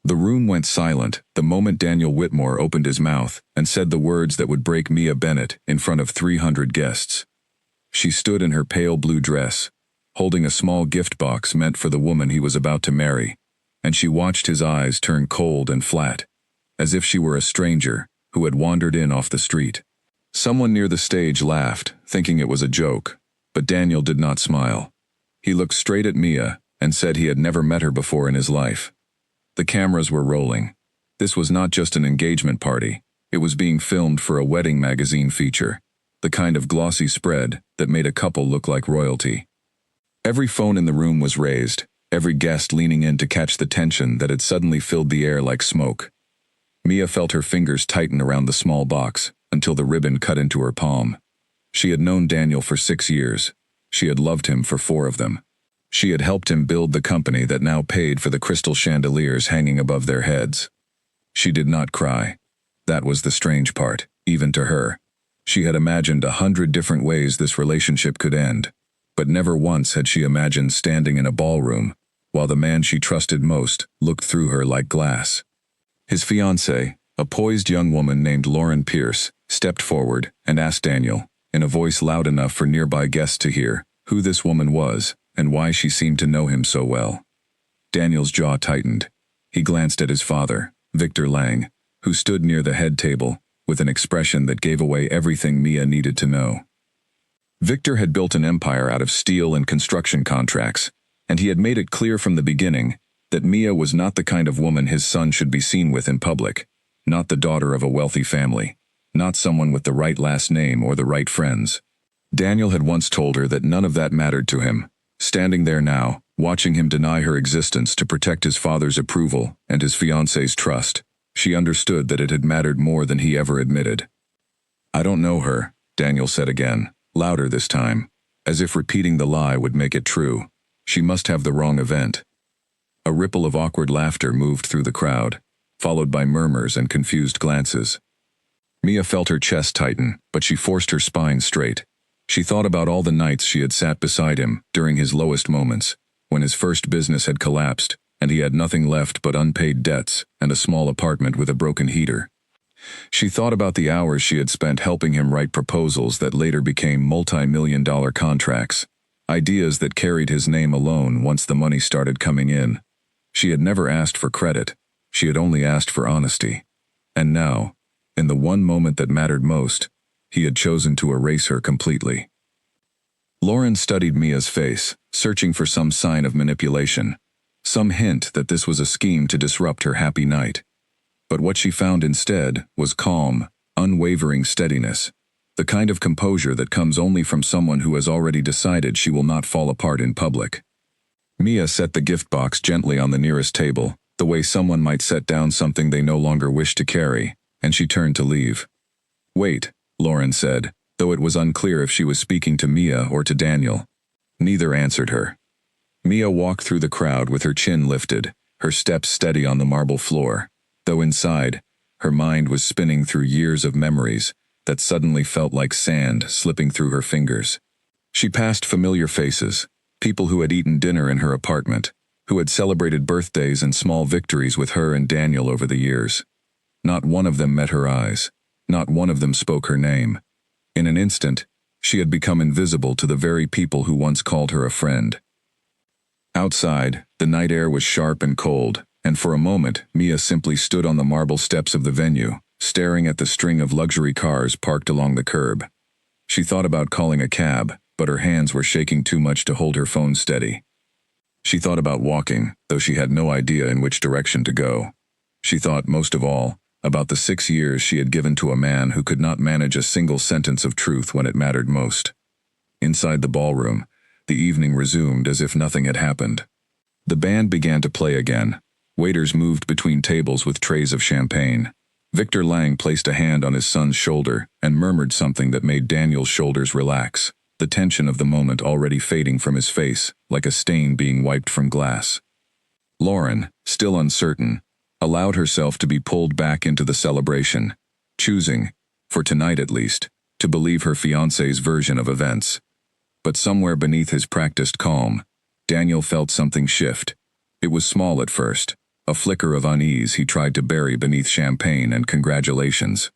The room went silent the moment Daniel Whitmore opened his mouth and said the words that would break Mia Bennett in front of 300 guests. She stood in her pale blue dress, holding a small gift box meant for the woman he was about to marry, and she watched his eyes turn cold and flat, as if she were a stranger who had wandered in off the street. Someone near the stage laughed, thinking it was a joke, but Daniel did not smile. He looked straight at Mia and said he had never met her before in his life. The cameras were rolling. This was not just an engagement party. It was being filmed for a wedding magazine feature, the kind of glossy spread that made a couple look like royalty. Every phone in the room was raised, every guest leaning in to catch the tension that had suddenly filled the air like smoke. Mia felt her fingers tighten around the small box until the ribbon cut into her palm. She had known Daniel for 6 years. She had loved him for 4 of them. She had helped him build the company that now paid for the crystal chandeliers hanging above their heads. She did not cry. That was the strange part, even to her. She had imagined 100 different ways this relationship could end, but never once had she imagined standing in a ballroom while the man she trusted most looked through her like glass. His fiancée, a poised young woman named Lauren Pierce, stepped forward and asked Daniel, in a voice loud enough for nearby guests to hear, who this woman was and why she seemed to know him so well. Daniel's jaw tightened. He glanced at his father, Victor Lang, who stood near the head table, with an expression that gave away everything Mia needed to know. Victor had built an empire out of steel and construction contracts, and he had made it clear from the beginning that Mia was not the kind of woman his son should be seen with in public, not the daughter of a wealthy family, not someone with the right last name or the right friends. Daniel had once told her that none of that mattered to him. Standing there now, watching him deny her existence to protect his father's approval and his fiancée's trust, she understood that it had mattered more than he ever admitted. "I don't know her," Daniel said again, louder this time, as if repeating the lie would make it true. She must have the wrong event. A ripple of awkward laughter moved through the crowd, followed by murmurs and confused glances. Mia felt her chest tighten, but she forced her spine straight. She thought about all the nights she had sat beside him during his lowest moments, when his first business had collapsed and he had nothing left but unpaid debts and a small apartment with a broken heater. She thought about the hours she had spent helping him write proposals that later became multi-million-dollar contracts, ideas that carried his name alone once the money started coming in. She had never asked for credit. She had only asked for honesty. And now, in the one moment that mattered most, he had chosen to erase her completely. Lauren studied Mia's face, searching for some sign of manipulation, some hint that this was a scheme to disrupt her happy night. But what she found instead was calm, unwavering steadiness, the kind of composure that comes only from someone who has already decided she will not fall apart in public. Mia set the gift box gently on the nearest table, the way someone might set down something they no longer wish to carry, and she turned to leave. "Wait," Lauren said, though it was unclear if she was speaking to Mia or to Daniel. Neither answered her. Mia walked through the crowd with her chin lifted, her steps steady on the marble floor, though inside, her mind was spinning through years of memories that suddenly felt like sand slipping through her fingers. She passed familiar faces, people who had eaten dinner in her apartment, who had celebrated birthdays and small victories with her and Daniel over the years. Not one of them met her eyes. Not one of them spoke her name. In an instant, she had become invisible to the very people who once called her a friend. Outside, the night air was sharp and cold, and for a moment, Mia simply stood on the marble steps of the venue, staring at the string of luxury cars parked along the curb. She thought about calling a cab, but her hands were shaking too much to hold her phone steady. She thought about walking, though she had no idea in which direction to go. She thought, most of all, about the 6 years she had given to a man who could not manage a single sentence of truth when it mattered most. Inside the ballroom, the evening resumed as if nothing had happened. The band began to play again. Waiters moved between tables with trays of champagne. Victor Lang placed a hand on his son's shoulder and murmured something that made Daniel's shoulders relax, the tension of the moment already fading from his face, like a stain being wiped from glass. Lauren, still uncertain, allowed herself to be pulled back into the celebration, choosing, for tonight at least, to believe her fiancé's version of events. But somewhere beneath his practiced calm, Daniel felt something shift. It was small at first, a flicker of unease he tried to bury beneath champagne and congratulations.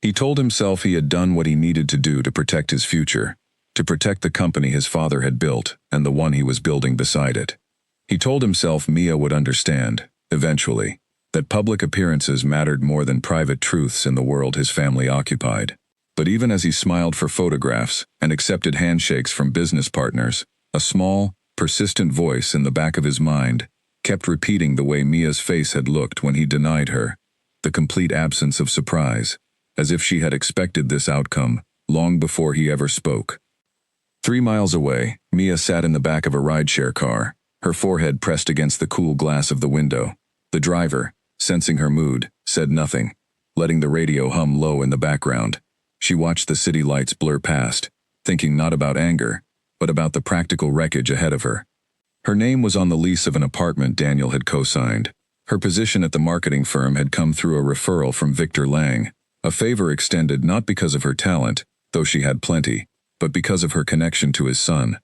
He told himself he had done what he needed to do to protect his future, to protect the company his father had built and the one he was building beside it. He told himself Mia would understand, eventually, that public appearances mattered more than private truths in the world his family occupied. But even as he smiled for photographs and accepted handshakes from business partners, a small, persistent voice in the back of his mind kept repeating the way Mia's face had looked when he denied her, the complete absence of surprise, as if she had expected this outcome long before he ever spoke. 3 miles away, Mia sat in the back of a rideshare car, her forehead pressed against the cool glass of the window. The driver, sensing her mood, said nothing, letting the radio hum low in the background. She watched the city lights blur past, thinking not about anger, but about the practical wreckage ahead of her. Her name was on the lease of an apartment Daniel had co-signed. Her position at the marketing firm had come through a referral from Victor Lang, a favor extended not because of her talent, though she had plenty, but because of her connection to his son.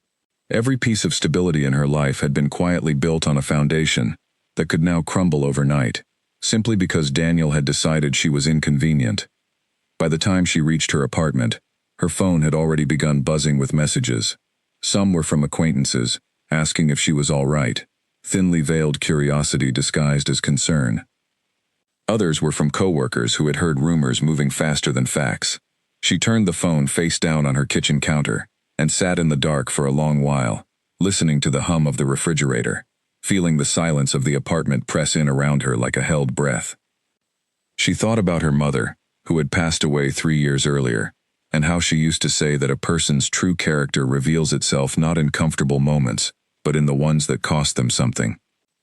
Every piece of stability in her life had been quietly built on a foundation that could now crumble overnight, simply because Daniel had decided she was inconvenient. By the time she reached her apartment, her phone had already begun buzzing with messages. Some were from acquaintances, asking if she was all right, thinly veiled curiosity disguised as concern. Others were from coworkers who had heard rumors moving faster than facts. She turned the phone face down on her kitchen counter and sat in the dark for a long while, listening to the hum of the refrigerator, feeling the silence of the apartment press in around her like a held breath. She thought about her mother, who had passed away 3 years earlier, and how she used to say that a person's true character reveals itself not in comfortable moments, but in the ones that cost them something.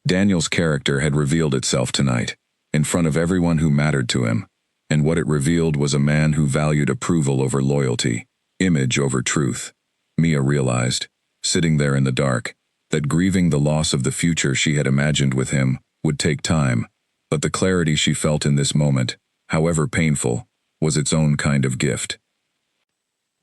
Daniel's character had revealed itself tonight, in front of everyone who mattered to him, and what it revealed was a man who valued approval over loyalty, image over truth. Mia realized, sitting there in the dark, that grieving the loss of the future she had imagined with him would take time, but the clarity she felt in this moment, however painful, was its own kind of gift.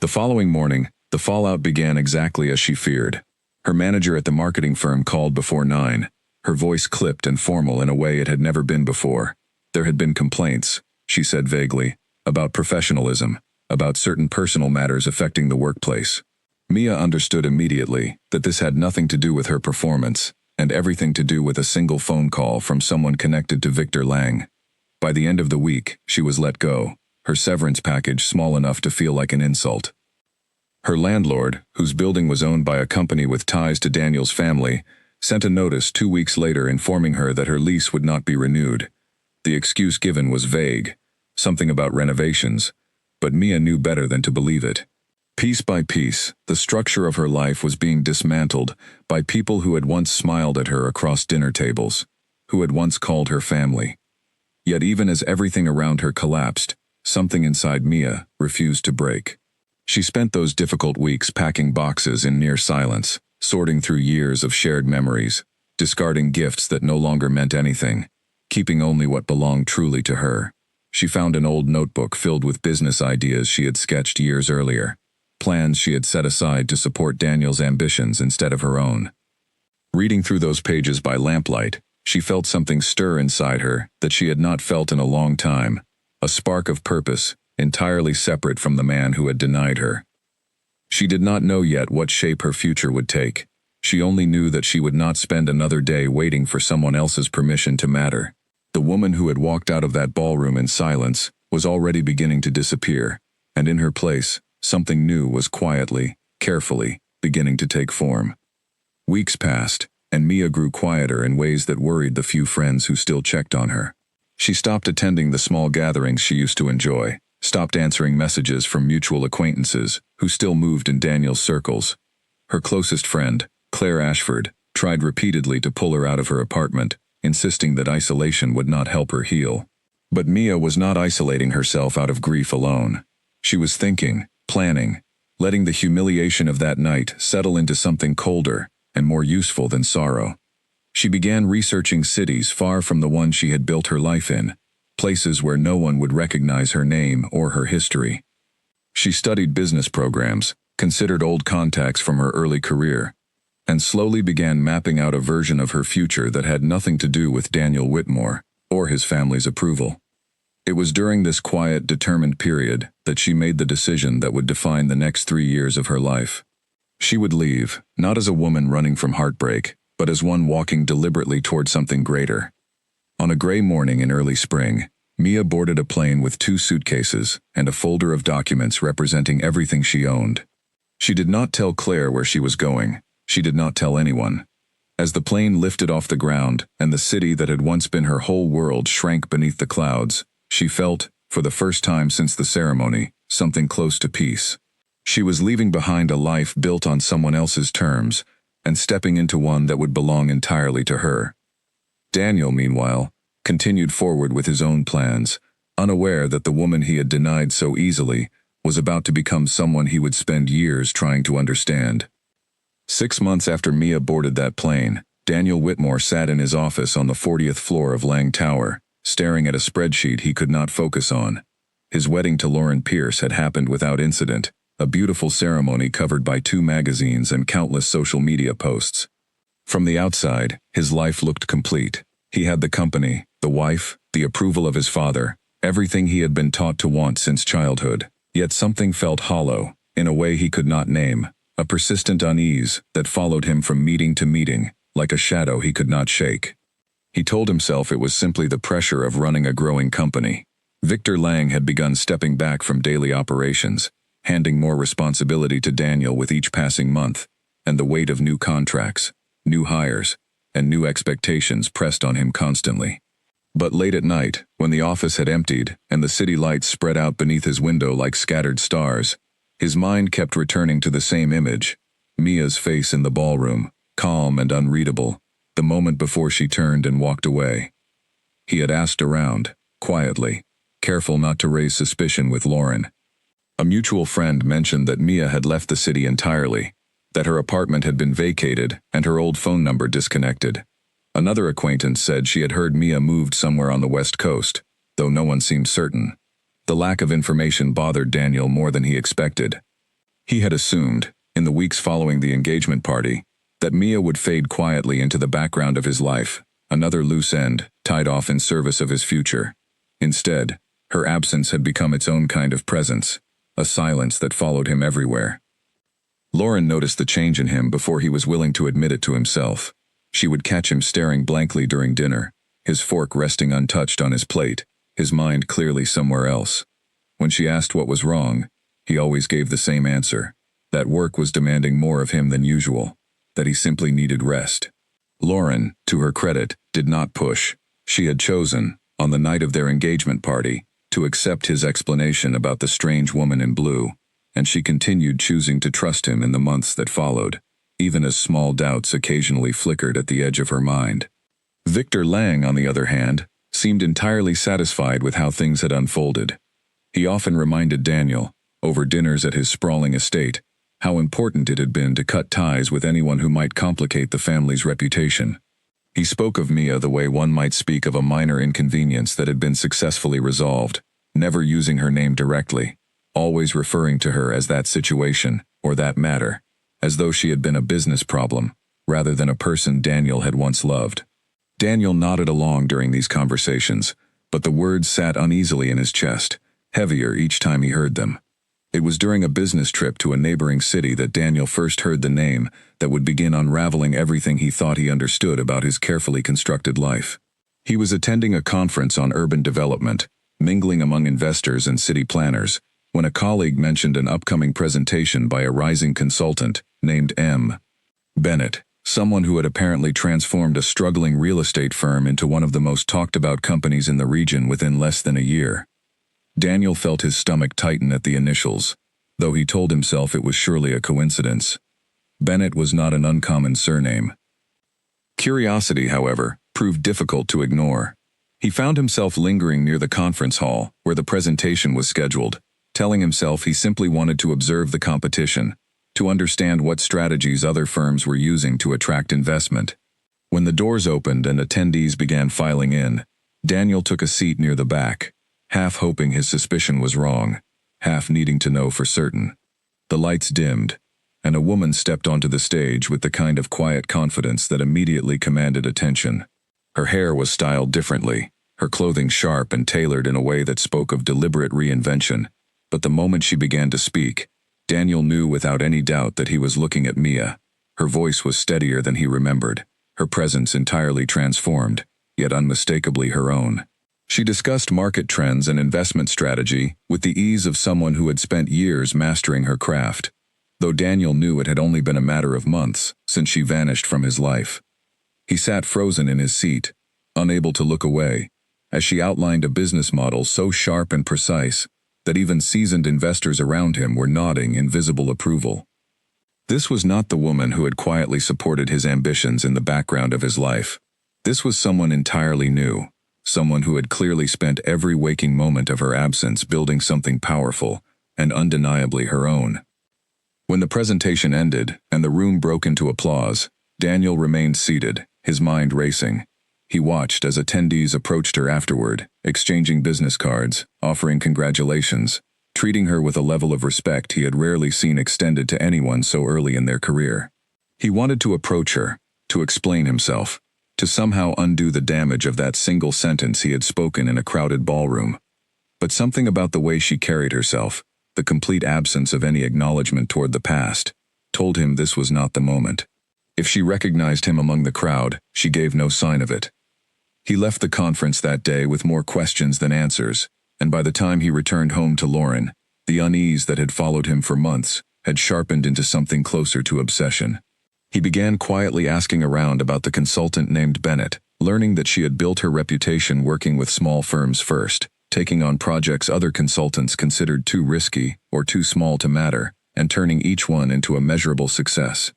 The following morning, the fallout began exactly as she feared. Her manager at the marketing firm called before 9, her voice clipped and formal in a way it had never been before. There had been complaints, she said vaguely, about professionalism, about certain personal matters affecting the workplace. Mia understood immediately that this had nothing to do with her performance, and everything to do with a single phone call from someone connected to Victor Lang. By the end of the week, she was let go, her severance package small enough to feel like an insult. Her landlord, whose building was owned by a company with ties to Daniel's family, sent a notice 2 weeks later informing her that her lease would not be renewed. The excuse given was vague, something about renovations, but Mia knew better than to believe it. Piece by piece, the structure of her life was being dismantled by people who had once smiled at her across dinner tables, who had once called her family. Yet even as everything around her collapsed, something inside Mia refused to break. She spent those difficult weeks packing boxes in near silence, sorting through years of shared memories, discarding gifts that no longer meant anything, keeping only what belonged truly to her. She found an old notebook filled with business ideas she had sketched years earlier, plans she had set aside to support Daniel's ambitions instead of her own. Reading through those pages by lamplight, she felt something stir inside her that she had not felt in a long time, a spark of purpose, entirely separate from the man who had denied her. She did not know yet what shape her future would take. She only knew that she would not spend another day waiting for someone else's permission to matter. The woman who had walked out of that ballroom in silence was already beginning to disappear, and in her place, something new was quietly, carefully, beginning to take form. Weeks passed, and Mia grew quieter in ways that worried the few friends who still checked on her. She stopped attending the small gatherings she used to enjoy, stopped answering messages from mutual acquaintances who still moved in Daniel's circles. Her closest friend, Claire Ashford, tried repeatedly to pull her out of her apartment, insisting that isolation would not help her heal. But Mia was not isolating herself out of grief alone. She was thinking, planning, letting the humiliation of that night settle into something colder and more useful than sorrow. She began researching cities far from the one she had built her life in, places where no one would recognize her name or her history. She studied business programs, considered old contacts from her early career. and slowly began mapping out a version of her future that had nothing to do with Daniel Whitmore or his family's approval. It was during this quiet, determined period that she made the decision that would define the next 3 years of her life. She would leave, not as a woman running from heartbreak, but as one walking deliberately toward something greater. On a gray morning in early spring, Mia boarded a plane with 2 suitcases and a folder of documents representing everything she owned. She did not tell Claire where she was going. She did not tell anyone. As the plane lifted off the ground and the city that had once been her whole world shrank beneath the clouds, she felt, for the first time since the ceremony, something close to peace. She was leaving behind a life built on someone else's terms and stepping into one that would belong entirely to her. Daniel, meanwhile, continued forward with his own plans, unaware that the woman he had denied so easily was about to become someone he would spend years trying to understand. 6 months after Mia boarded that plane, Daniel Whitmore sat in his office on the 40th floor of Lang Tower, staring at a spreadsheet he could not focus on. His wedding to Lauren Pierce had happened without incident, a beautiful ceremony covered by 2 magazines and countless social media posts. From the outside, his life looked complete. He had the company, the wife, the approval of his father, everything he had been taught to want since childhood. Yet something felt hollow, in a way he could not name, a persistent unease that followed him from meeting to meeting, like a shadow he could not shake. He told himself it was simply the pressure of running a growing company. Victor Lang had begun stepping back from daily operations, handing more responsibility to Daniel with each passing month, and the weight of new contracts, new hires, and new expectations pressed on him constantly. But late at night, when the office had emptied and the city lights spread out beneath his window like scattered stars, his mind kept returning to the same image, Mia's face in the ballroom, calm and unreadable, the moment before she turned and walked away. He had asked around, quietly, careful not to raise suspicion with Lauren. A mutual friend mentioned that Mia had left the city entirely, that her apartment had been vacated and her old phone number disconnected. Another acquaintance said she had heard Mia moved somewhere on the West Coast, though no one seemed certain. The lack of information bothered Daniel more than he expected. He had assumed, in the weeks following the engagement party, that Mia would fade quietly into the background of his life, another loose end tied off in service of his future. Instead, her absence had become its own kind of presence, a silence that followed him everywhere. Lauren noticed the change in him before he was willing to admit it to himself. She would catch him staring blankly during dinner, his fork resting untouched on his plate, his mind clearly somewhere else. When she asked what was wrong, he always gave the same answer, that work was demanding more of him than usual, that he simply needed rest. Lauren, to her credit, did not push. She had chosen, on the night of their engagement party, to accept his explanation about the strange woman in blue, and she continued choosing to trust him in the months that followed, even as small doubts occasionally flickered at the edge of her mind. Victor Lang, on the other hand, seemed entirely satisfied with how things had unfolded. He often reminded Daniel, over dinners at his sprawling estate, how important it had been to cut ties with anyone who might complicate the family's reputation. He spoke of Mia the way one might speak of a minor inconvenience that had been successfully resolved, never using her name directly, always referring to her as that situation, or that matter, as though she had been a business problem, rather than a person Daniel had once loved. Daniel nodded along during these conversations, but the words sat uneasily in his chest, heavier each time he heard them. It was during a business trip to a neighboring city that Daniel first heard the name that would begin unraveling everything he thought he understood about his carefully constructed life. He was attending a conference on urban development, mingling among investors and city planners, when a colleague mentioned an upcoming presentation by a rising consultant named M. Bennett, someone who had apparently transformed a struggling real estate firm into one of the most talked-about companies in the region within less than a year. Daniel felt his stomach tighten at the initials, though he told himself it was surely a coincidence. Bennett was not an uncommon surname. Curiosity, however, proved difficult to ignore. He found himself lingering near the conference hall, where the presentation was scheduled, telling himself he simply wanted to observe the competition, to understand what strategies other firms were using to attract investment. When the doors opened and attendees began filing in, Daniel took a seat near the back, half hoping his suspicion was wrong, half needing to know for certain. The lights dimmed, and a woman stepped onto the stage with the kind of quiet confidence that immediately commanded attention. Her hair was styled differently, her clothing sharp and tailored in a way that spoke of deliberate reinvention, but the moment she began to speak, Daniel knew without any doubt that he was looking at Mia. Her voice was steadier than he remembered, her presence entirely transformed, yet unmistakably her own. She discussed market trends and investment strategy with the ease of someone who had spent years mastering her craft, though Daniel knew it had only been a matter of months since she vanished from his life. He sat frozen in his seat, unable to look away, as she outlined a business model so sharp and precise that even seasoned investors around him were nodding in visible approval. This was not the woman who had quietly supported his ambitions in the background of his life. This was someone entirely new, someone who had clearly spent every waking moment of her absence building something powerful and undeniably her own. When the presentation ended and the room broke into applause, Daniel remained seated, his mind racing. He watched as attendees approached her afterward, exchanging business cards, offering congratulations, treating her with a level of respect he had rarely seen extended to anyone so early in their career. He wanted to approach her, to explain himself, to somehow undo the damage of that single sentence he had spoken in a crowded ballroom. But something about the way she carried herself, the complete absence of any acknowledgement toward the past, told him this was not the moment. If she recognized him among the crowd, she gave no sign of it. He left the conference that day with more questions than answers, and by the time he returned home to Lauren, the unease that had followed him for months had sharpened into something closer to obsession. He began quietly asking around about the consultant named Bennett, learning that she had built her reputation working with small firms first, taking on projects other consultants considered too risky or too small to matter, and turning each one into a measurable success.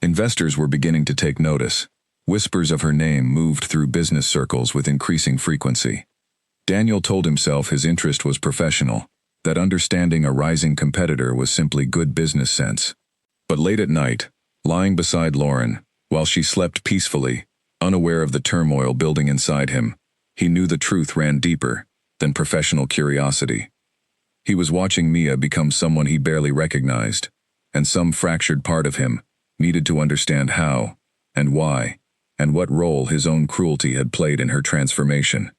Investors were beginning to take notice. Whispers of her name moved through business circles with increasing frequency. Daniel told himself his interest was professional, that understanding a rising competitor was simply good business sense. But late at night, lying beside Lauren, while she slept peacefully, unaware of the turmoil building inside him, he knew the truth ran deeper than professional curiosity. He was watching Mia become someone he barely recognized, and some fractured part of him needed to understand how, and why, and what role his own cruelty had played in her transformation.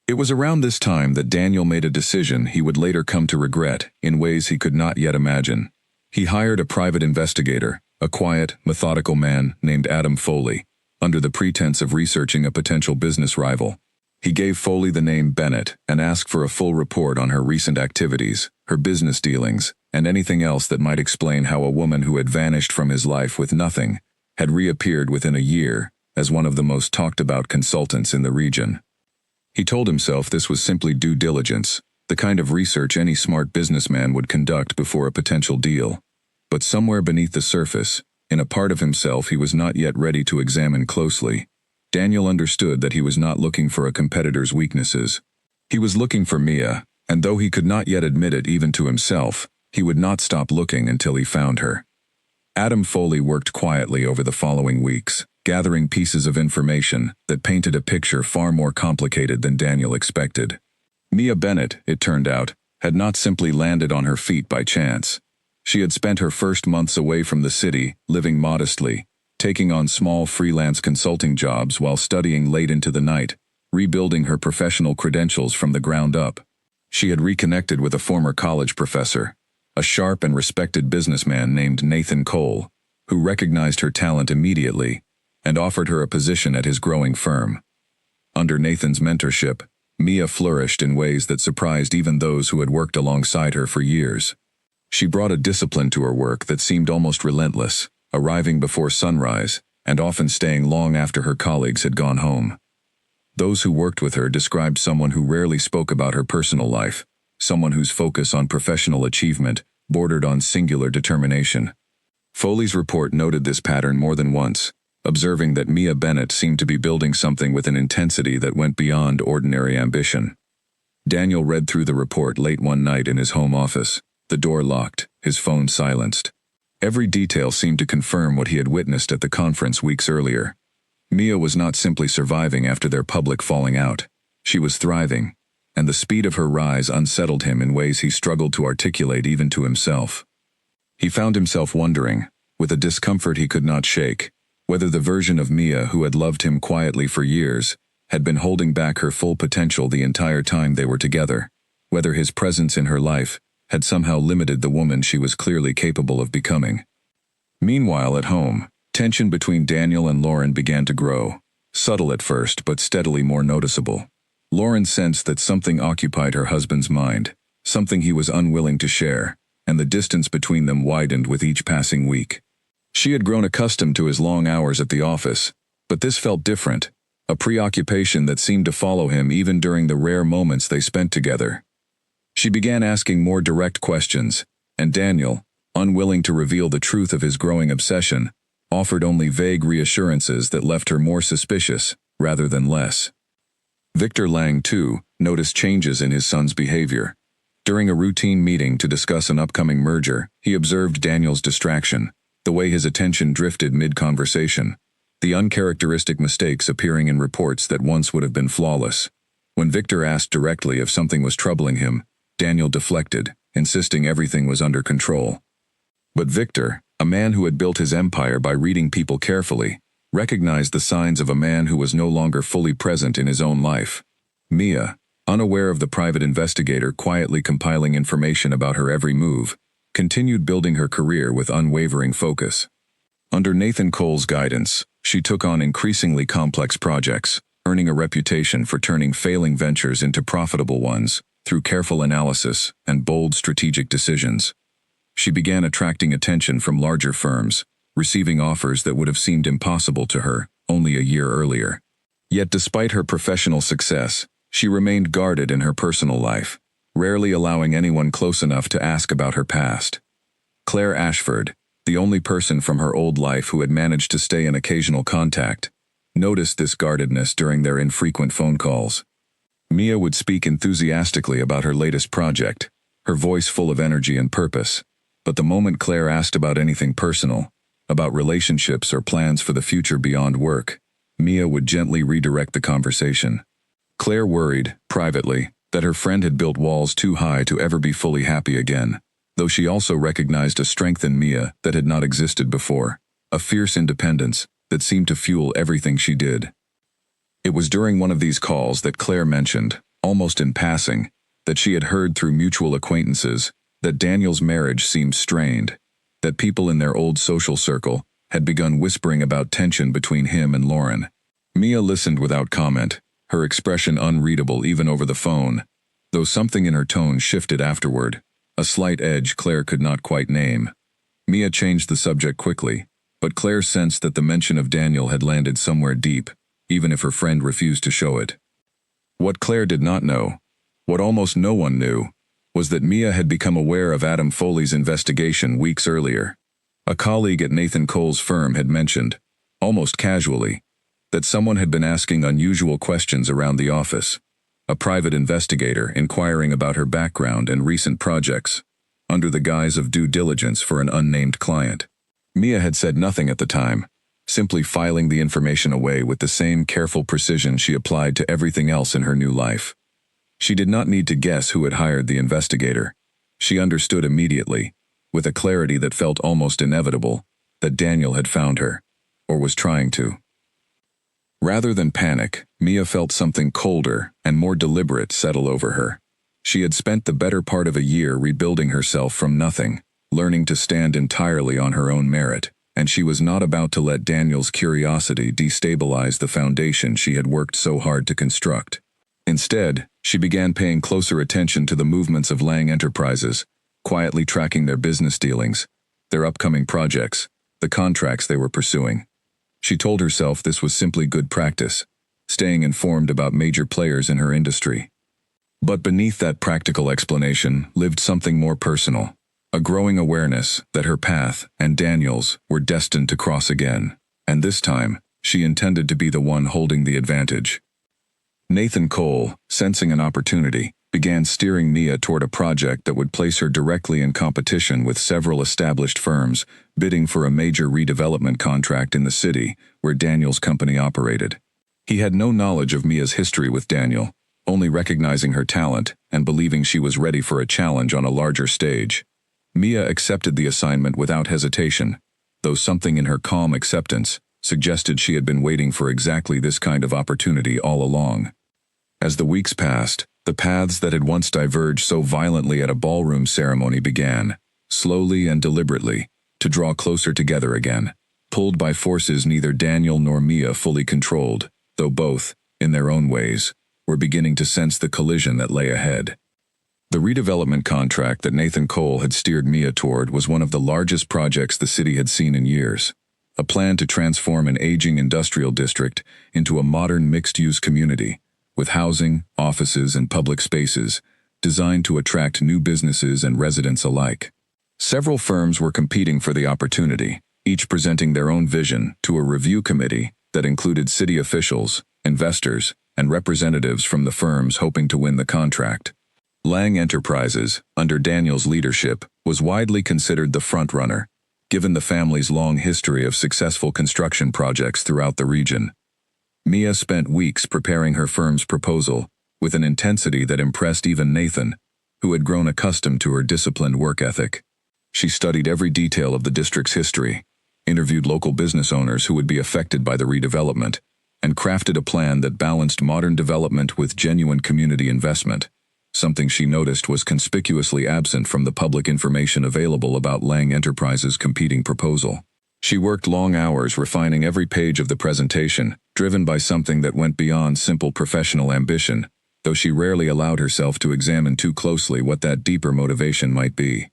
It was around this time that Daniel made a decision he would later come to regret in ways he could not yet imagine. He hired a private investigator, a quiet, methodical man named Adam Foley, under the pretense of researching a potential business rival. He gave Foley the name Bennett and asked for a full report on her recent activities, her business dealings, and anything else that might explain how a woman who had vanished from his life with nothing had reappeared within a year as one of the most talked-about consultants in the region. He told himself this was simply due diligence, the kind of research any smart businessman would conduct before a potential deal. But somewhere beneath the surface, in a part of himself he was not yet ready to examine closely, Daniel understood that he was not looking for a competitor's weaknesses. He was looking for Mia, and though he could not yet admit it even to himself, he would not stop looking until he found her. Adam Foley worked quietly over the following weeks, gathering pieces of information that painted a picture far more complicated than Daniel expected. Mia Bennett, it turned out, had not simply landed on her feet by chance. She had spent her first months away from the city, living modestly, taking on small freelance consulting jobs while studying late into the night, rebuilding her professional credentials from the ground up. She had reconnected with a former college professor, a sharp and respected businessman named Nathan Cole, who recognized her talent immediately and offered her a position at his growing firm. Under Nathan's mentorship, Mia flourished in ways that surprised even those who had worked alongside her for years. She brought a discipline to her work that seemed almost relentless, arriving before sunrise and often staying long after her colleagues had gone home. Those who worked with her described someone who rarely spoke about her personal life, someone whose focus on professional achievement bordered on singular determination. Foley's report noted this pattern more than once, observing that Mia Bennett seemed to be building something with an intensity that went beyond ordinary ambition. Daniel read through the report late one night in his home office, the door locked, his phone silenced. Every detail seemed to confirm what he had witnessed at the conference weeks earlier. Mia was not simply surviving after their public falling out. She was thriving, and the speed of her rise unsettled him in ways he struggled to articulate even to himself. He found himself wondering, with a discomfort he could not shake, whether the version of Mia who had loved him quietly for years had been holding back her full potential the entire time they were together, whether his presence in her life had somehow limited the woman she was clearly capable of becoming. Meanwhile, at home, tension between Daniel and Lauren began to grow, subtle at first but steadily more noticeable. Lauren sensed that something occupied her husband's mind, something he was unwilling to share, and the distance between them widened with each passing week. She had grown accustomed to his long hours at the office, but this felt different, a preoccupation that seemed to follow him even during the rare moments they spent together. She began asking more direct questions, and Daniel, unwilling to reveal the truth of his growing obsession, offered only vague reassurances that left her more suspicious rather than less. Victor Lang, too, noticed changes in his son's behavior. During a routine meeting to discuss an upcoming merger, he observed Daniel's distraction, the way his attention drifted mid-conversation, the uncharacteristic mistakes appearing in reports that once would have been flawless. When Victor asked directly if something was troubling him, Daniel deflected, insisting everything was under control. But Victor, a man who had built his empire by reading people carefully, recognized the signs of a man who was no longer fully present in his own life. Mia, unaware of the private investigator quietly compiling information about her every move, continued building her career with unwavering focus. Under Nathan Cole's guidance, she took on increasingly complex projects, earning a reputation for turning failing ventures into profitable ones through careful analysis and bold strategic decisions. She began attracting attention from larger firms, receiving offers that would have seemed impossible to her only a year earlier. Yet despite her professional success, she remained guarded in her personal life, rarely allowing anyone close enough to ask about her past. Claire Ashford, the only person from her old life who had managed to stay in occasional contact, noticed this guardedness during their infrequent phone calls. Mia would speak enthusiastically about her latest project, her voice full of energy and purpose, but the moment Claire asked about anything personal, about relationships or plans for the future beyond work, Mia would gently redirect the conversation. Claire worried, privately, that her friend had built walls too high to ever be fully happy again, though she also recognized a strength in Mia that had not existed before, a fierce independence that seemed to fuel everything she did. It was during one of these calls that Claire mentioned, almost in passing, that she had heard through mutual acquaintances that Daniel's marriage seemed strained, that people in their old social circle had begun whispering about tension between him and Lauren. Mia listened without comment, her expression unreadable even over the phone, though something in her tone shifted afterward, a slight edge Claire could not quite name. Mia changed the subject quickly, but Claire sensed that the mention of Daniel had landed somewhere deep, even if her friend refused to show it. What Claire did not know, what almost no one knew, was that Mia had become aware of Adam Foley's investigation weeks earlier. A colleague at Nathan Cole's firm had mentioned, almost casually, that someone had been asking unusual questions around the office, a private investigator inquiring about her background and recent projects, under the guise of due diligence for an unnamed client. Mia had said nothing at the time, simply filing the information away with the same careful precision she applied to everything else in her new life. She did not need to guess who had hired the investigator. She understood immediately, with a clarity that felt almost inevitable, that Daniel had found her, or was trying to. Rather than panic, Mia felt something colder and more deliberate settle over her. She had spent the better part of a year rebuilding herself from nothing, learning to stand entirely on her own merit, and she was not about to let Daniel's curiosity destabilize the foundation she had worked so hard to construct. Instead, she began paying closer attention to the movements of Lang Enterprises, quietly tracking their business dealings, their upcoming projects, the contracts they were pursuing. She told herself this was simply good practice, staying informed about major players in her industry. But beneath that practical explanation lived something more personal, a growing awareness that her path and Daniel's were destined to cross again, and this time, she intended to be the one holding the advantage. Nathan Cole, sensing an opportunity, began steering Mia toward a project that would place her directly in competition with several established firms bidding for a major redevelopment contract in the city where Daniel's company operated. He had no knowledge of Mia's history with Daniel, only recognizing her talent and believing she was ready for a challenge on a larger stage. Mia accepted the assignment without hesitation, though something in her calm acceptance suggested she had been waiting for exactly this kind of opportunity all along. As the weeks passed, the paths that had once diverged so violently at a ballroom ceremony began, slowly and deliberately, to draw closer together again, pulled by forces neither Daniel nor Mia fully controlled, though both, in their own ways, were beginning to sense the collision that lay ahead. The redevelopment contract that Nathan Cole had steered Mia toward was one of the largest projects the city had seen in years, a plan to transform an aging industrial district into a modern mixed-use community, with housing, offices, and public spaces designed to attract new businesses and residents alike. Several firms were competing for the opportunity, each presenting their own vision to a review committee that included city officials, investors, and representatives from the firms hoping to win the contract. Lang Enterprises, under Daniel's leadership, was widely considered the front-runner, given the family's long history of successful construction projects throughout the region. Mia spent weeks preparing her firm's proposal with an intensity that impressed even Nathan, who had grown accustomed to her disciplined work ethic. She studied every detail of the district's history, interviewed local business owners who would be affected by the redevelopment, and crafted a plan that balanced modern development with genuine community investment, something she noticed was conspicuously absent from the public information available about Lang Enterprises' competing proposal. She worked long hours refining every page of the presentation, driven by something that went beyond simple professional ambition, though she rarely allowed herself to examine too closely what that deeper motivation might be.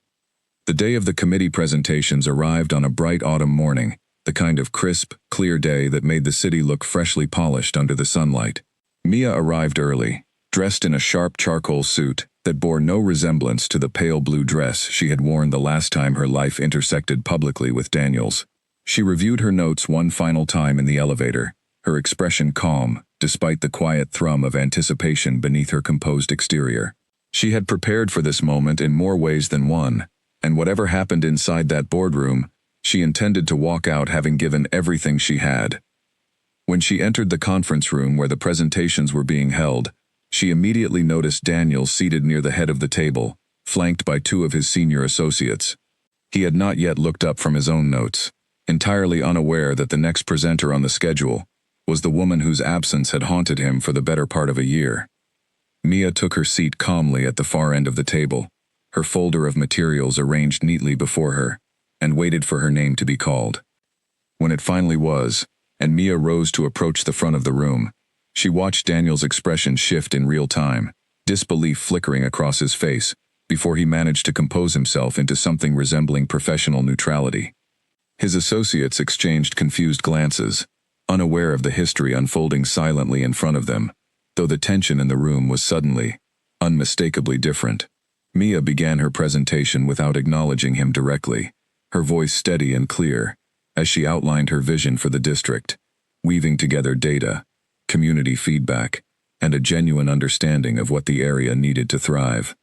The day of the committee presentations arrived on a bright autumn morning, the kind of crisp, clear day that made the city look freshly polished under the sunlight. Mia arrived early, dressed in a sharp charcoal suit that bore no resemblance to the pale blue dress she had worn the last time her life intersected publicly with Daniel's. She reviewed her notes one final time in the elevator, her expression calm, despite the quiet thrum of anticipation beneath her composed exterior. She had prepared for this moment in more ways than one, and whatever happened inside that boardroom, she intended to walk out having given everything she had. When she entered the conference room where the presentations were being held, she immediately noticed Daniel seated near the head of the table, flanked by two of his senior associates. He had not yet looked up from his own notes, entirely unaware that the next presenter on the schedule was the woman whose absence had haunted him for the better part of a year. Mia took her seat calmly at the far end of the table, her folder of materials arranged neatly before her, and waited for her name to be called. When it finally was, and Mia rose to approach the front of the room, she watched Daniel's expression shift in real time, disbelief flickering across his face, before he managed to compose himself into something resembling professional neutrality. His associates exchanged confused glances, unaware of the history unfolding silently in front of them, though the tension in the room was suddenly, unmistakably different. Mia began her presentation without acknowledging him directly, her voice steady and clear, as she outlined her vision for the district, weaving together data, community feedback, and a genuine understanding of what the area needed to thrive.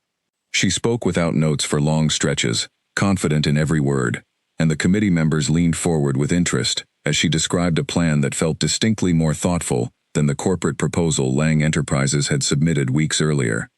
She spoke without notes for long stretches, confident in every word, and the committee members leaned forward with interest as she described a plan that felt distinctly more thoughtful than the corporate proposal Lang Enterprises had submitted weeks earlier.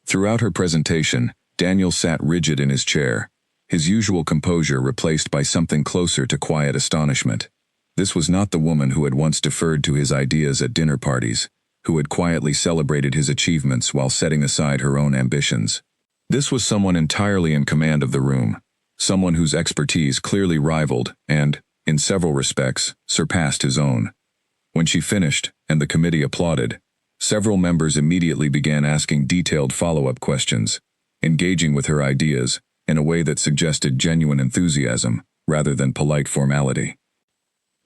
Throughout her presentation, Daniel sat rigid in his chair, his usual composure replaced by something closer to quiet astonishment. This was not the woman who had once deferred to his ideas at dinner parties, who had quietly celebrated his achievements while setting aside her own ambitions. This was someone entirely in command of the room, someone whose expertise clearly rivaled and, in several respects, surpassed his own. When she finished, and the committee applauded, several members immediately began asking detailed follow-up questions, engaging with her ideas in a way that suggested genuine enthusiasm rather than polite formality.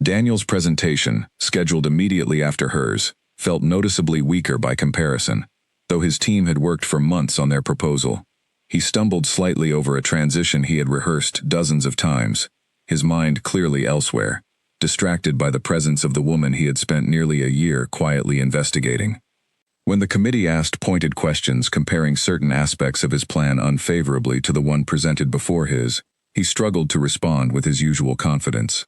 Daniel's presentation, scheduled immediately after hers, felt noticeably weaker by comparison, though his team had worked for months on their proposal. He stumbled slightly over a transition he had rehearsed dozens of times, his mind clearly elsewhere, distracted by the presence of the woman he had spent nearly a year quietly investigating. When the committee asked pointed questions comparing certain aspects of his plan unfavorably to the one presented before his, he struggled to respond with his usual confidence.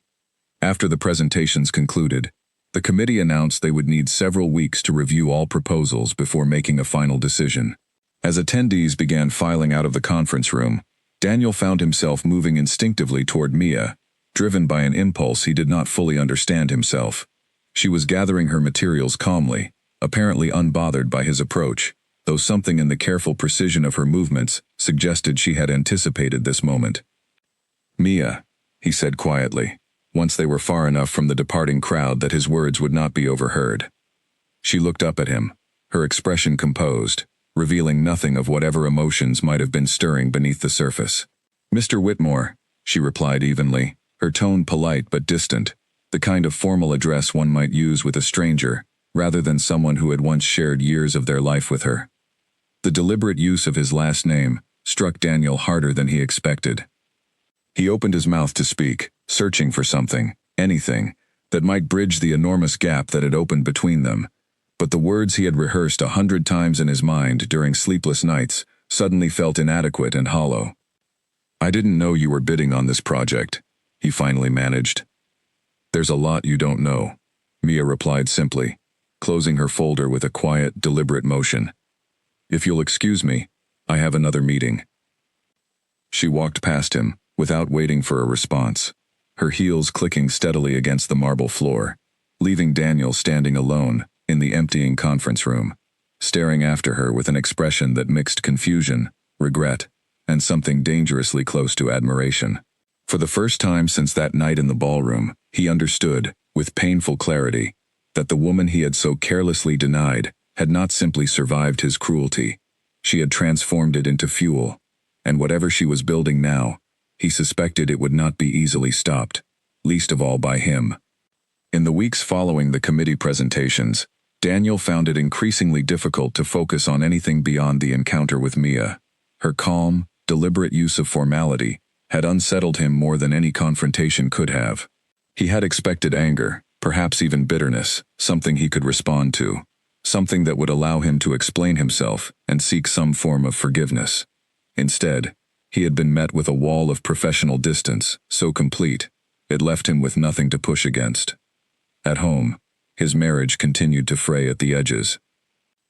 After the presentations concluded, the committee announced they would need several weeks to review all proposals before making a final decision. As attendees began filing out of the conference room, Daniel found himself moving instinctively toward Mia, driven by an impulse he did not fully understand himself. She was gathering her materials calmly, apparently unbothered by his approach, though something in the careful precision of her movements suggested she had anticipated this moment. "Mia," he said quietly, once they were far enough from the departing crowd that his words would not be overheard. She looked up at him, her expression composed, revealing nothing of whatever emotions might have been stirring beneath the surface. "Mr. Whitmore," she replied evenly, her tone polite but distant, the kind of formal address one might use with a stranger, rather than someone who had once shared years of their life with her. The deliberate use of his last name struck Daniel harder than he expected. He opened his mouth to speak, searching for something, anything, that might bridge the enormous gap that had opened between them, but the words he had rehearsed 100 times in his mind during sleepless nights suddenly felt inadequate and hollow. "I didn't know you were bidding on this project," he finally managed. "There's a lot you don't know," Mia replied simply, closing her folder with a quiet, deliberate motion. "If you'll excuse me, I have another meeting." She walked past him, without waiting for a response, her heels clicking steadily against the marble floor, leaving Daniel standing alone in the emptying conference room, staring after her with an expression that mixed confusion, regret, and something dangerously close to admiration. For the first time since that night in the ballroom, he understood, with painful clarity, that the woman he had so carelessly denied had not simply survived his cruelty. She had transformed it into fuel, and whatever she was building now, he suspected it would not be easily stopped, least of all by him. In the weeks following the committee presentations, Daniel found it increasingly difficult to focus on anything beyond the encounter with Mia. Her calm, deliberate use of formality had unsettled him more than any confrontation could have. He had expected anger, perhaps even bitterness, something he could respond to, something that would allow him to explain himself and seek some form of forgiveness. Instead, he had been met with a wall of professional distance, so complete, it left him with nothing to push against. At home, his marriage continued to fray at the edges.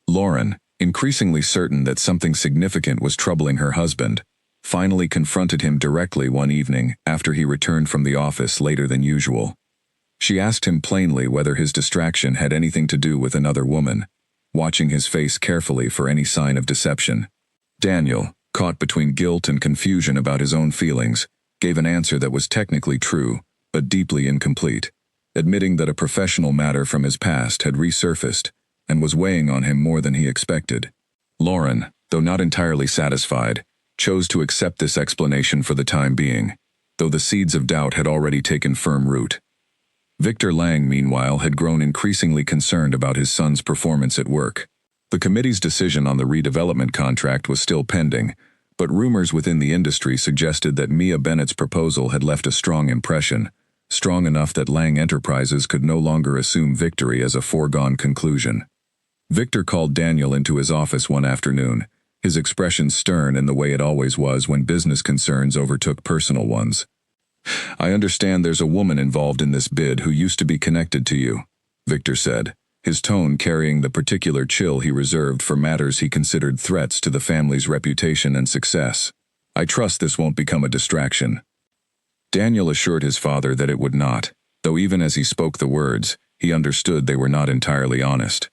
Lauren, increasingly certain that something significant was troubling her husband, finally confronted him directly one evening after he returned from the office later than usual. She asked him plainly whether his distraction had anything to do with another woman, watching his face carefully for any sign of deception. Daniel, caught between guilt and confusion about his own feelings, gave an answer that was technically true, but deeply incomplete, admitting that a professional matter from his past had resurfaced and was weighing on him more than he expected. Lauren, though not entirely satisfied, chose to accept this explanation for the time being, though the seeds of doubt had already taken firm root. Victor Lang, meanwhile, had grown increasingly concerned about his son's performance at work. The committee's decision on the redevelopment contract was still pending, but rumors within the industry suggested that Mia Bennett's proposal had left a strong impression, strong enough that Lang Enterprises could no longer assume victory as a foregone conclusion. Victor called Daniel into his office one afternoon, his expression stern in the way it always was when business concerns overtook personal ones. "I understand there's a woman involved in this bid who used to be connected to you," Victor said, his tone carrying the particular chill he reserved for matters he considered threats to the family's reputation and success. "I trust this won't become a distraction." Daniel assured his father that it would not, though even as he spoke the words, he understood they were not entirely honest.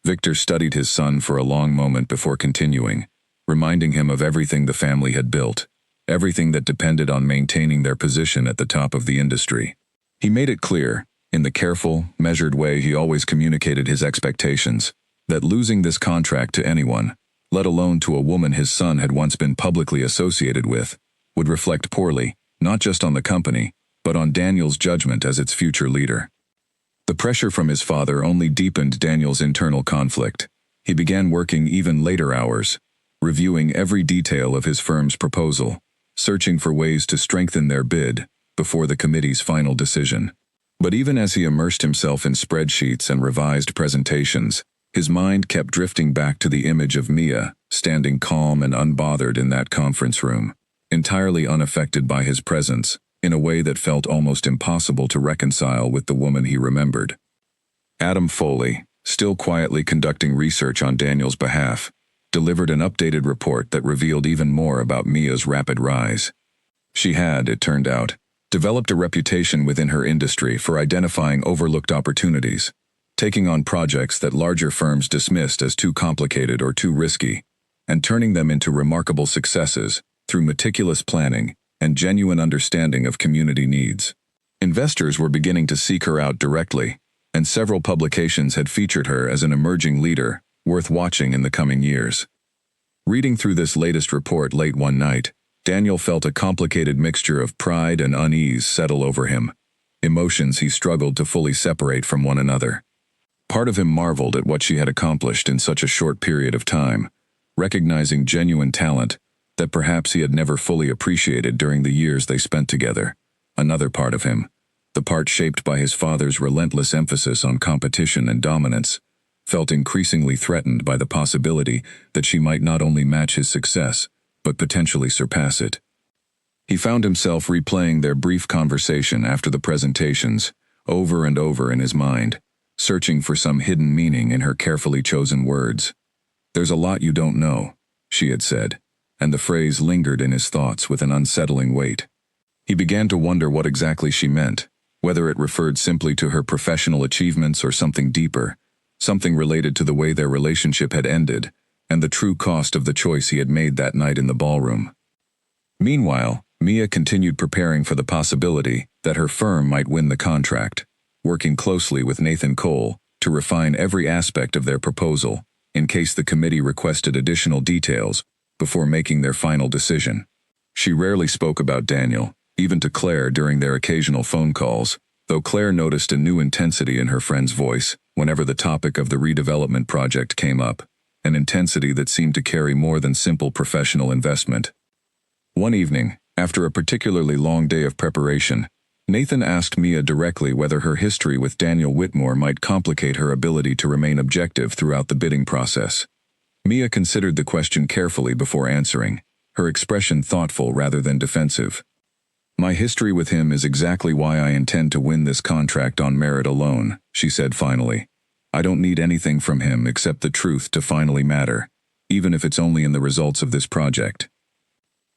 Victor studied his son for a long moment before continuing, reminding him of everything the family had built, everything that depended on maintaining their position at the top of the industry. He made it clear, in the careful, measured way he always communicated his expectations, that losing this contract to anyone, let alone to a woman his son had once been publicly associated with, would reflect poorly, not just on the company, but on Daniel's judgment as its future leader. The pressure from his father only deepened Daniel's internal conflict. He began working even later hours, reviewing every detail of his firm's proposal, searching for ways to strengthen their bid before the committee's final decision. But even as he immersed himself in spreadsheets and revised presentations, his mind kept drifting back to the image of Mia, standing calm and unbothered in that conference room, entirely unaffected by his presence, in a way that felt almost impossible to reconcile with the woman he remembered. Adam Foley, still quietly conducting research on Daniel's behalf, delivered an updated report that revealed even more about Mia's rapid rise. She had, it turned out, developed a reputation within her industry for identifying overlooked opportunities, taking on projects that larger firms dismissed as too complicated or too risky, and turning them into remarkable successes through meticulous planning and genuine understanding of community needs. Investors were beginning to seek her out directly, and several publications had featured her as an emerging leader worth watching in the coming years. Reading through this latest report late one night, Daniel felt a complicated mixture of pride and unease settle over him, emotions he struggled to fully separate from one another. Part of him marveled at what she had accomplished in such a short period of time, recognizing genuine talent that perhaps he had never fully appreciated during the years they spent together. Another part of him, the part shaped by his father's relentless emphasis on competition and dominance, felt increasingly threatened by the possibility that she might not only match his success, but potentially surpass it. He found himself replaying their brief conversation after the presentations, over and over in his mind, searching for some hidden meaning in her carefully chosen words. "There's a lot you don't know," she had said, and the phrase lingered in his thoughts with an unsettling weight. He began to wonder what exactly she meant, whether it referred simply to her professional achievements or something deeper, something related to the way their relationship had ended, and the true cost of the choice he had made that night in the ballroom. Meanwhile, Mia continued preparing for the possibility that her firm might win the contract, working closely with Nathan Cole to refine every aspect of their proposal in case the committee requested additional details before making their final decision. She rarely spoke about Daniel, even to Claire during their occasional phone calls, though Claire noticed a new intensity in her friend's voice whenever the topic of the redevelopment project came up, an intensity that seemed to carry more than simple professional investment. One evening, after a particularly long day of preparation, Nathan asked Mia directly whether her history with Daniel Whitmore might complicate her ability to remain objective throughout the bidding process. Mia considered the question carefully before answering, her expression thoughtful rather than defensive. "My history with him is exactly why I intend to win this contract on merit alone," she said finally. "I don't need anything from him except the truth to finally matter, even if it's only in the results of this project."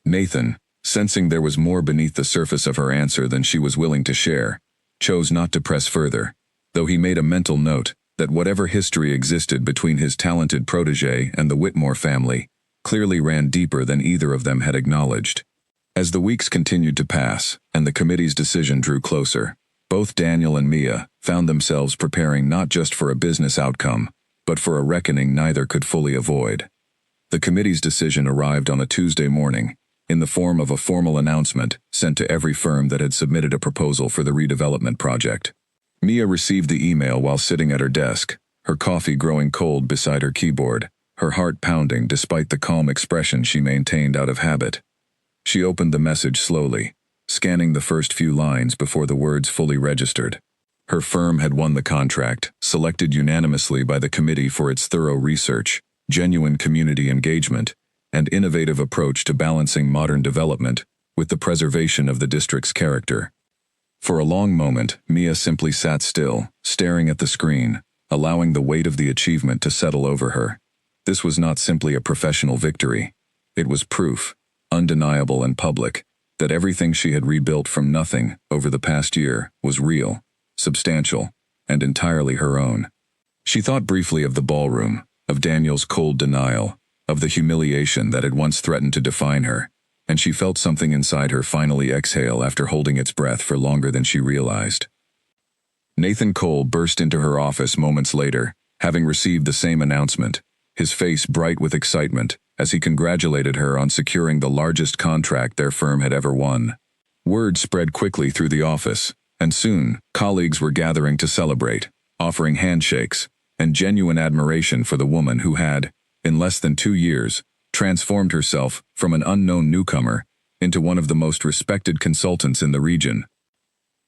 Nathan, sensing there was more beneath the surface of her answer than she was willing to share, chose not to press further, though he made a mental note that whatever history existed between his talented protege and the Whitmore family clearly ran deeper than either of them had acknowledged. As the weeks continued to pass and the committee's decision drew closer, both Daniel and Mia found themselves preparing not just for a business outcome, but for a reckoning neither could fully avoid. The committee's decision arrived on a Tuesday morning, in the form of a formal announcement sent to every firm that had submitted a proposal for the redevelopment project. Mia received the email while sitting at her desk, her coffee growing cold beside her keyboard, her heart pounding despite the calm expression she maintained out of habit. She opened the message slowly, scanning the first few lines before the words fully registered. Her firm had won the contract, selected unanimously by the committee for its thorough research, genuine community engagement, and innovative approach to balancing modern development with the preservation of the district's character. For a long moment, Mia simply sat still, staring at the screen, allowing the weight of the achievement to settle over her. This was not simply a professional victory. It was proof, undeniable and public, that everything she had rebuilt from nothing over the past year was real, substantial, and entirely her own. She thought briefly of the ballroom, of Daniel's cold denial, of the humiliation that had once threatened to define her, and she felt something inside her finally exhale after holding its breath for longer than she realized. Nathan Cole burst into her office moments later, having received the same announcement, his face bright with excitement as he congratulated her on securing the largest contract their firm had ever won. Word spread quickly through the office, and soon, colleagues were gathering to celebrate, offering handshakes and genuine admiration for the woman who had, in less than 2 years, transformed herself from an unknown newcomer into one of the most respected consultants in the region.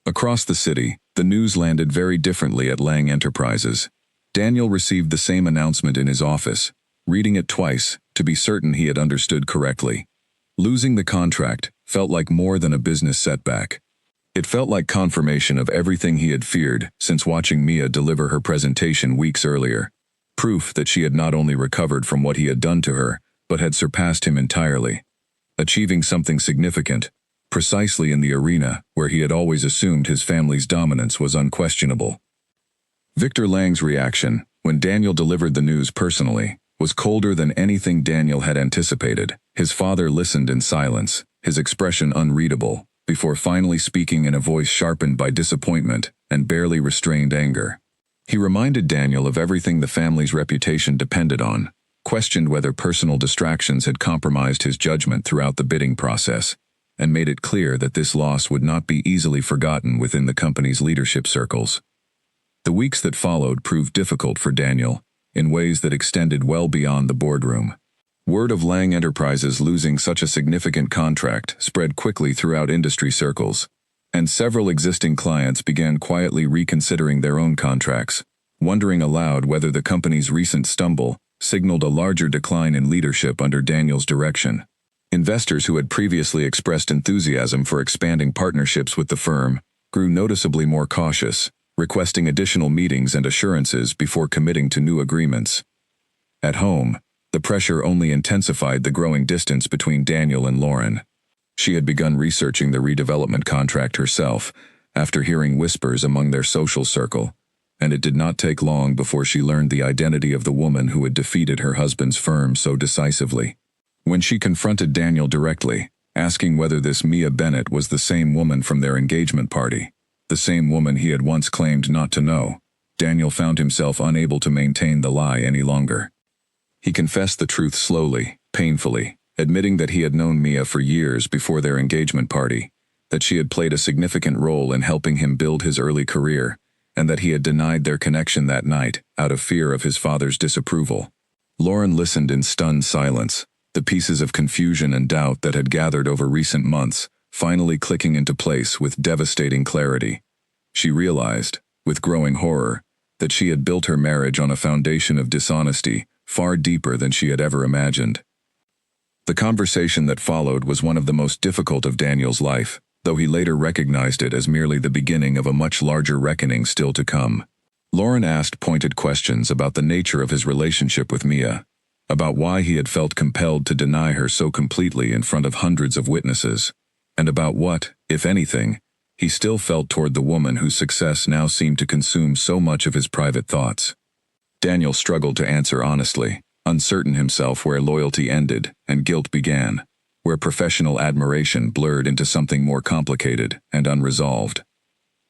Across the city, the news landed very differently at Lang Enterprises. Daniel received the same announcement in his office, reading it twice to be certain he had understood correctly. Losing the contract felt like more than a business setback. It felt like confirmation of everything he had feared since watching Mia deliver her presentation weeks earlier. proof that she had not only recovered from what he had done to her, but had surpassed him entirely, achieving something significant, precisely in the arena where he had always assumed his family's dominance was unquestionable. Victor Lang's reaction, when Daniel delivered the news personally, was colder than anything Daniel had anticipated. His father listened in silence, his expression unreadable, before finally speaking in a voice sharpened by disappointment and barely restrained anger. He reminded Daniel of everything the family's reputation depended on, questioned whether personal distractions had compromised his judgment throughout the bidding process, and made it clear that this loss would not be easily forgotten within the company's leadership circles. The weeks that followed proved difficult for Daniel, in ways that extended well beyond the boardroom. Word of Lang Enterprises losing such a significant contract spread quickly throughout industry circles, and several existing clients began quietly reconsidering their own contracts, wondering aloud whether the company's recent stumble signaled a larger decline in leadership under Daniel's direction. Investors who had previously expressed enthusiasm for expanding partnerships with the firm grew noticeably more cautious, requesting additional meetings and assurances before committing to new agreements. At home, the pressure only intensified the growing distance between Daniel and Lauren. She had begun researching the redevelopment contract herself, after hearing whispers among their social circle, and it did not take long before she learned the identity of the woman who had defeated her husband's firm so decisively. When she confronted Daniel directly, asking whether this Mia Bennett was the same woman from their engagement party, the same woman he had once claimed not to know, Daniel found himself unable to maintain the lie any longer. He confessed the truth slowly, painfully, admitting that he had known Mia for years before their engagement party, that she had played a significant role in helping him build his early career, and that he had denied their connection that night out of fear of his father's disapproval. Lauren listened in stunned silence, the pieces of confusion and doubt that had gathered over recent months finally clicking into place with devastating clarity. She realized, with growing horror, that she had built her marriage on a foundation of dishonesty far deeper than she had ever imagined. The conversation that followed was one of the most difficult of Daniel's life, though he later recognized it as merely the beginning of a much larger reckoning still to come. Lauren asked pointed questions about the nature of his relationship with Mia, about why he had felt compelled to deny her so completely in front of hundreds of witnesses, and about what, if anything, he still felt toward the woman whose success now seemed to consume so much of his private thoughts. Daniel struggled to answer honestly, uncertain himself where loyalty ended and guilt began, where professional admiration blurred into something more complicated and unresolved.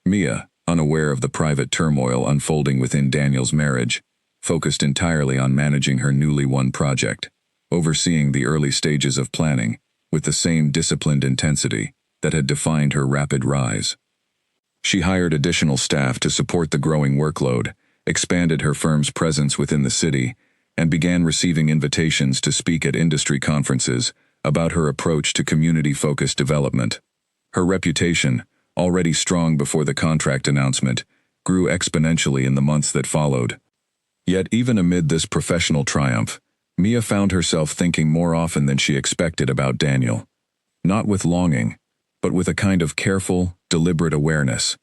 Mia, unaware of the private turmoil unfolding within Daniel's marriage, focused entirely on managing her newly won project, overseeing the early stages of planning, with the same disciplined intensity that had defined her rapid rise. She hired additional staff to support the growing workload, expanded her firm's presence within the city, and began receiving invitations to speak at industry conferences about her approach to community-focused development. Her reputation, already strong before the contract announcement, grew exponentially in the months that followed. Yet even amid this professional triumph, Mia found herself thinking more often than she expected about Daniel. Not with longing, but with a kind of careful, deliberate awareness,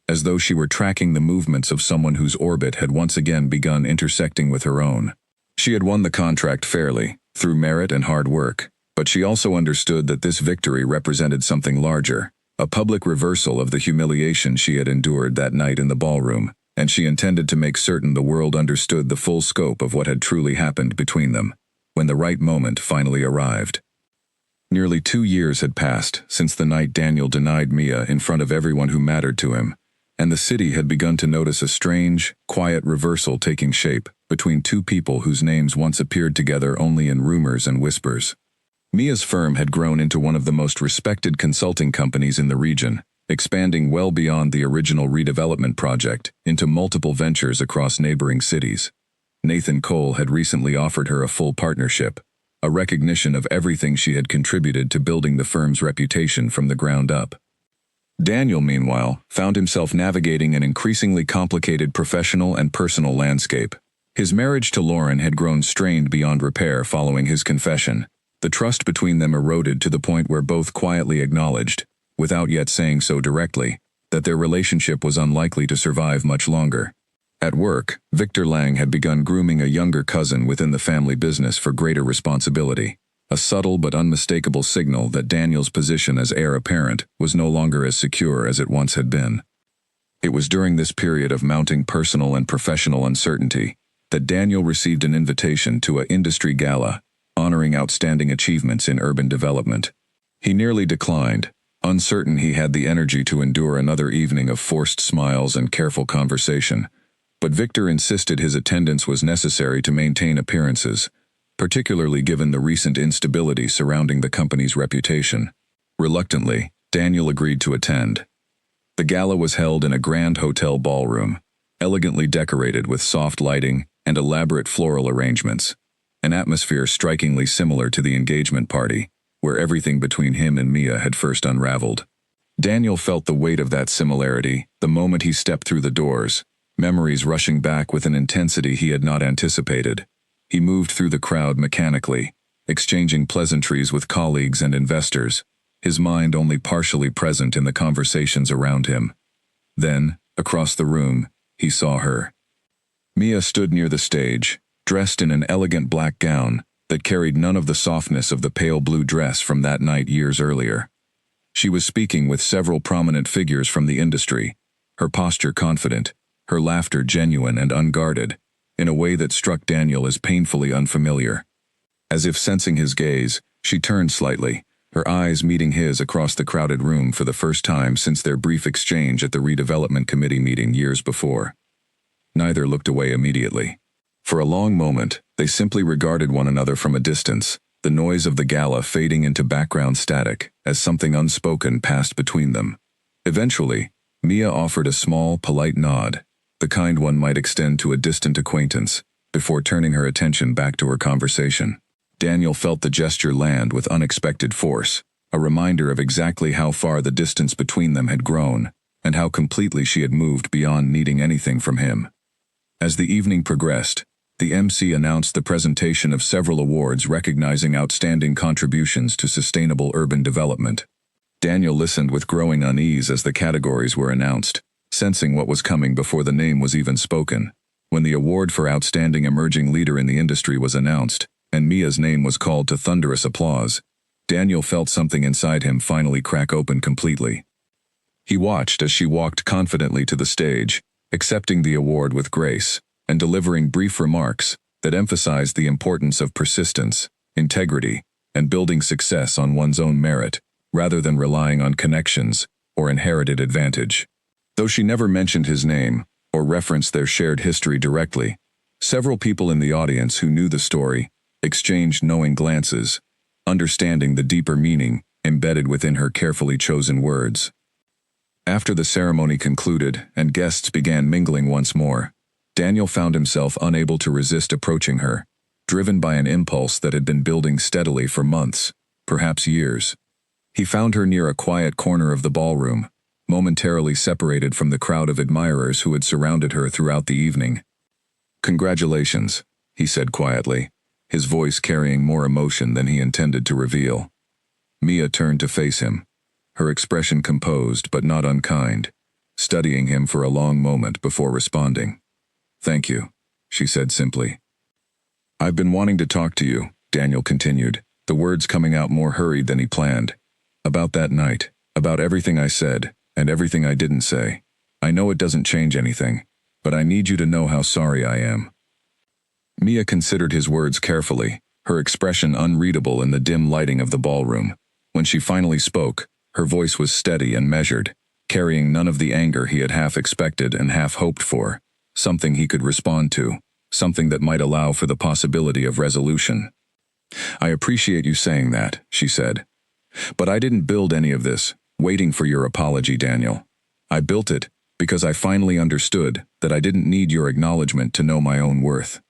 as though she were tracking the movements of someone whose orbit had once again begun intersecting with her own. She had won the contract fairly, through merit and hard work, but she also understood that this victory represented something larger, a public reversal of the humiliation she had endured that night in the ballroom, and she intended to make certain the world understood the full scope of what had truly happened between them, when the right moment finally arrived. Nearly 2 years had passed since the night Daniel denied Mia in front of everyone who mattered to him, and the city had begun to notice a strange, quiet reversal taking shape between two people whose names once appeared together only in rumors and whispers. Mia's firm had grown into one of the most respected consulting companies in the region, expanding well beyond the original redevelopment project into multiple ventures across neighboring cities. Nathan Cole had recently offered her a full partnership, a recognition of everything she had contributed to building the firm's reputation from the ground up. Daniel, meanwhile, found himself navigating an increasingly complicated professional and personal landscape. His marriage to Lauren had grown strained beyond repair following his confession. The trust between them eroded to the point where both quietly acknowledged, without yet saying so directly, that their relationship was unlikely to survive much longer. At work, Victor Lang had begun grooming a younger cousin within the family business for greater responsibility, a subtle but unmistakable signal that Daniel's position as heir apparent was no longer as secure as it once had been. It was during this period of mounting personal and professional uncertainty that Daniel received an invitation to an industry gala honoring outstanding achievements in urban development. He nearly declined, uncertain he had the energy to endure another evening of forced smiles and careful conversation. But Victor insisted his attendance was necessary to maintain appearances, particularly given the recent instability surrounding the company's reputation. Reluctantly, Daniel agreed to attend. The gala was held in a grand hotel ballroom, elegantly decorated with soft lighting and elaborate floral arrangements, an atmosphere strikingly similar to the engagement party, where everything between him and Mia had first unraveled. Daniel felt the weight of that similarity the moment he stepped through the doors, memories rushing back with an intensity he had not anticipated. He moved through the crowd mechanically, exchanging pleasantries with colleagues and investors, his mind only partially present in the conversations around him. Then, across the room, he saw her. Mia stood near the stage, dressed in an elegant black gown that carried none of the softness of the pale blue dress from that night years earlier. She was speaking with several prominent figures from the industry, her posture confident, her laughter genuine and unguarded, in a way that struck Daniel as painfully unfamiliar. As if sensing his gaze, she turned slightly, her eyes meeting his across the crowded room for the first time since their brief exchange at the redevelopment committee meeting years before. Neither looked away immediately. For a long moment, they simply regarded one another from a distance, the noise of the gala fading into background static as something unspoken passed between them. Eventually, Mia offered a small, polite nod, the kind one might extend to a distant acquaintance, before turning her attention back to her conversation. Daniel felt the gesture land with unexpected force, a reminder of exactly how far the distance between them had grown, and how completely she had moved beyond needing anything from him. As the evening progressed, the MC announced the presentation of several awards recognizing outstanding contributions to sustainable urban development. Daniel listened with growing unease as the categories were announced, sensing what was coming before the name was even spoken. When the award for Outstanding Emerging Leader in the industry was announced, and Mia's name was called to thunderous applause, Daniel felt something inside him finally crack open completely. He watched as she walked confidently to the stage, accepting the award with grace, and delivering brief remarks that emphasized the importance of persistence, integrity, and building success on one's own merit, rather than relying on connections or inherited advantage. Though she never mentioned his name or referenced their shared history directly, several people in the audience who knew the story exchanged knowing glances, understanding the deeper meaning embedded within her carefully chosen words. After the ceremony concluded and guests began mingling once more, Daniel found himself unable to resist approaching her, driven by an impulse that had been building steadily for months, perhaps years. He found her near a quiet corner of the ballroom, momentarily separated from the crowd of admirers who had surrounded her throughout the evening. "Congratulations," he said quietly, his voice carrying more emotion than he intended to reveal. Mia turned to face him, her expression composed but not unkind, studying him for a long moment before responding. "Thank you," she said simply. "I've been wanting to talk to you," Daniel continued, the words coming out more hurried than he planned. "About that night, about everything I said, and everything I didn't say. I know it doesn't change anything, but I need you to know how sorry I am." Mia considered his words carefully, her expression unreadable in the dim lighting of the ballroom. When she finally spoke, her voice was steady and measured, carrying none of the anger he had half expected and half hoped for, something he could respond to, something that might allow for the possibility of resolution. "I appreciate you saying that," she said. "But I didn't build any of this, waiting for your apology, Daniel. I built it because I finally understood that I didn't need your acknowledgement to know my own worth."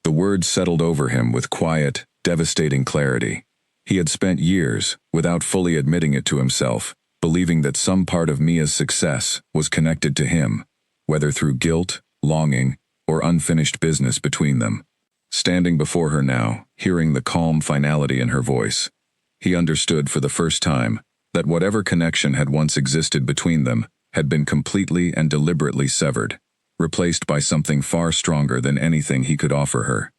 The words settled over him with quiet, devastating clarity. He had spent years, without fully admitting it to himself, believing that some part of Mia's success was connected to him, whether through guilt, longing, or unfinished business between them. Standing before her now, hearing the calm finality in her voice, he understood for the first time that whatever connection had once existed between them had been completely and deliberately severed. replaced by something far stronger than anything he could offer her.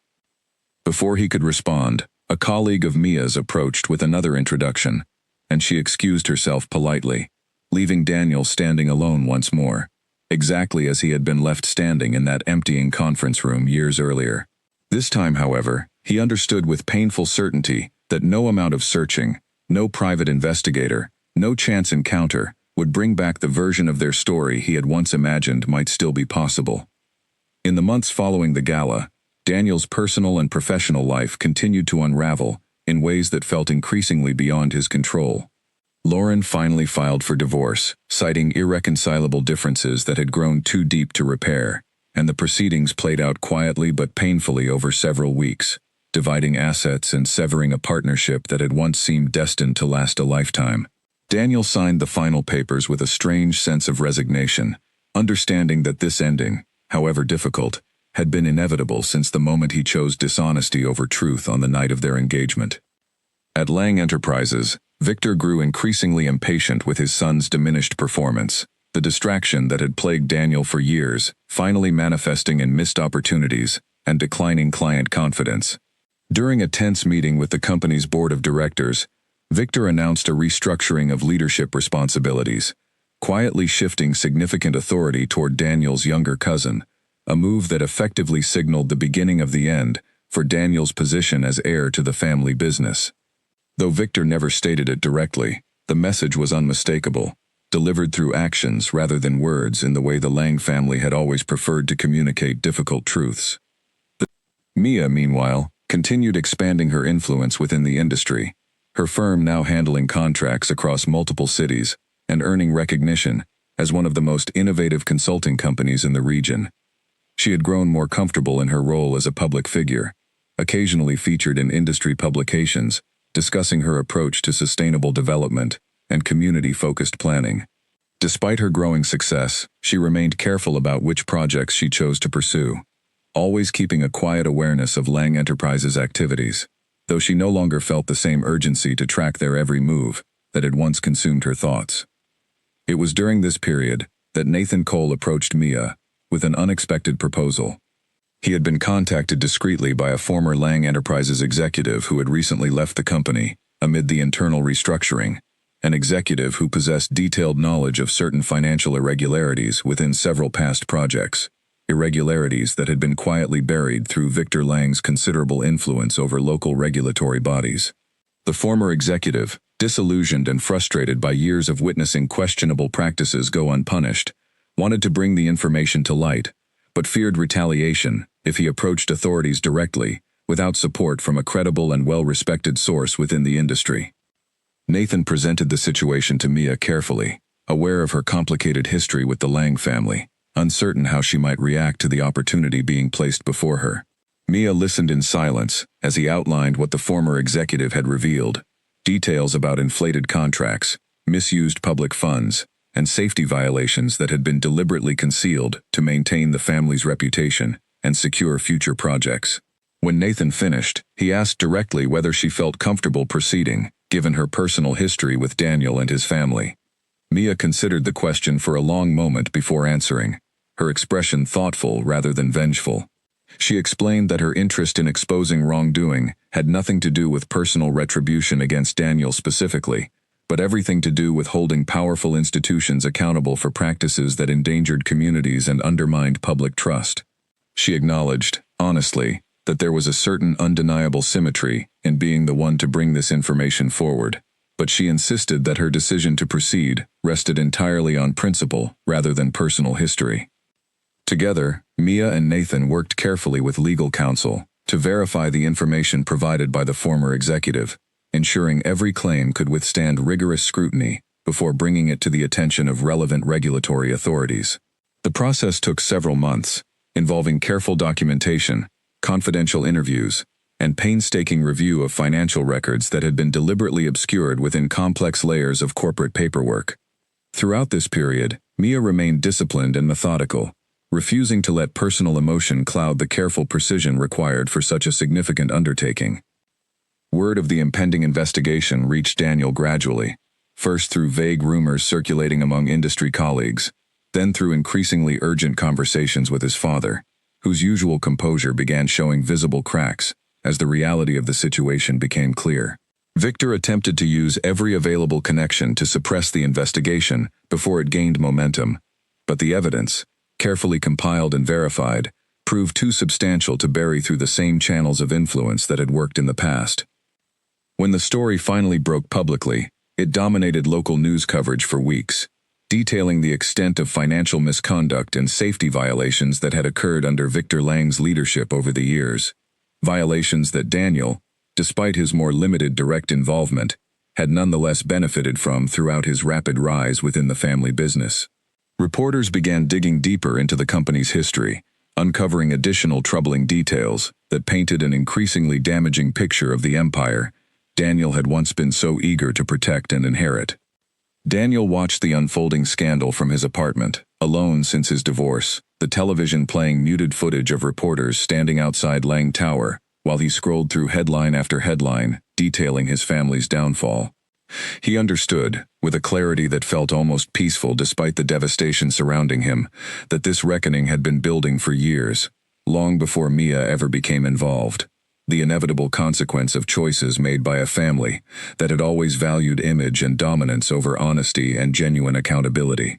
Before he could respond, a colleague of Mia's approached with another introduction, and she excused herself politely, leaving Daniel standing alone once more, exactly as he had been left standing in that emptying conference room years earlier. This time, however, he understood with painful certainty that no amount of searching, no private investigator, no chance encounter would bring back the version of their story he had once imagined might still be possible. In the months following the gala, Daniel's personal and professional life continued to unravel in ways that felt increasingly beyond his control. Lauren finally filed for divorce, citing irreconcilable differences that had grown too deep to repair, and the proceedings played out quietly but painfully over several weeks, dividing assets and severing a partnership that had once seemed destined to last a lifetime. Daniel signed the final papers with a strange sense of resignation, understanding that this ending, however difficult, had been inevitable since the moment he chose dishonesty over truth on the night of their engagement. At Lang Enterprises, Victor grew increasingly impatient with his son's diminished performance, the distraction that had plagued Daniel for years, finally manifesting in missed opportunities and declining client confidence. During a tense meeting with the company's board of directors, Victor announced a restructuring of leadership responsibilities, quietly shifting significant authority toward Daniel's younger cousin, a move that effectively signaled the beginning of the end for Daniel's position as heir to the family business. Though Victor never stated it directly, the message was unmistakable, delivered through actions rather than words in the way the Lang family had always preferred to communicate difficult truths. Mia, meanwhile, continued expanding her influence within the industry, her firm now handling contracts across multiple cities and earning recognition as one of the most innovative consulting companies in the region. She had grown more comfortable in her role as a public figure, occasionally featured in industry publications, discussing her approach to sustainable development and community-focused planning. Despite her growing success, she remained careful about which projects she chose to pursue, always keeping a quiet awareness of Lang Enterprises' activities, though she no longer felt the same urgency to track their every move that had once consumed her thoughts. It was during this period that Nathan Cole approached Mia with an unexpected proposal. He had been contacted discreetly by a former Lang Enterprises executive who had recently left the company amid the internal restructuring, an executive who possessed detailed knowledge of certain financial irregularities within several past projects, irregularities that had been quietly buried through Victor Lang's considerable influence over local regulatory bodies. The former executive, disillusioned and frustrated by years of witnessing questionable practices go unpunished, wanted to bring the information to light, but feared retaliation if he approached authorities directly, without support from a credible and well-respected source within the industry. Nathan presented the situation to Mia carefully, aware of her complicated history with the Lang family, uncertain how she might react to the opportunity being placed before her. Mia listened in silence as he outlined what the former executive had revealed, details about inflated contracts, misused public funds, and safety violations that had been deliberately concealed to maintain the family's reputation and secure future projects. When Nathan finished, he asked directly whether she felt comfortable proceeding, given her personal history with Daniel and his family. Mia considered the question for a long moment before answering, her expression thoughtful rather than vengeful. She explained that her interest in exposing wrongdoing had nothing to do with personal retribution against Daniel specifically, but everything to do with holding powerful institutions accountable for practices that endangered communities and undermined public trust. She acknowledged, honestly, that there was a certain undeniable symmetry in being the one to bring this information forward, but she insisted that her decision to proceed rested entirely on principle rather than personal history. Together, Mia and Nathan worked carefully with legal counsel to verify the information provided by the former executive, ensuring every claim could withstand rigorous scrutiny before bringing it to the attention of relevant regulatory authorities. The process took several months, involving careful documentation, confidential interviews, and painstaking review of financial records that had been deliberately obscured within complex layers of corporate paperwork. Throughout this period, Mia remained disciplined and methodical, refusing to let personal emotion cloud the careful precision required for such a significant undertaking. Word of the impending investigation reached Daniel gradually, first through vague rumors circulating among industry colleagues, Then through increasingly urgent conversations with his father, whose usual composure began showing visible cracks as the reality of the situation became clear. Victor attempted to use every available connection to suppress the investigation before it gained momentum, but the evidence, carefully compiled and verified, proved too substantial to bury through the same channels of influence that had worked in the past. When the story finally broke publicly, it dominated local news coverage for weeks, detailing the extent of financial misconduct and safety violations that had occurred under Victor Lang's leadership over the years. Violations that Daniel, despite his more limited direct involvement, had nonetheless benefited from throughout his rapid rise within the family business. Reporters began digging deeper into the company's history, uncovering additional troubling details that painted an increasingly damaging picture of the empire Daniel had once been so eager to protect and inherit. Daniel watched the unfolding scandal from his apartment, alone since his divorce, the television playing muted footage of reporters standing outside Lang Tower, while he scrolled through headline after headline, detailing his family's downfall. He understood, with a clarity that felt almost peaceful despite the devastation surrounding him, that this reckoning had been building for years, long before Mia ever became involved. The inevitable consequence of choices made by a family that had always valued image and dominance over honesty and genuine accountability.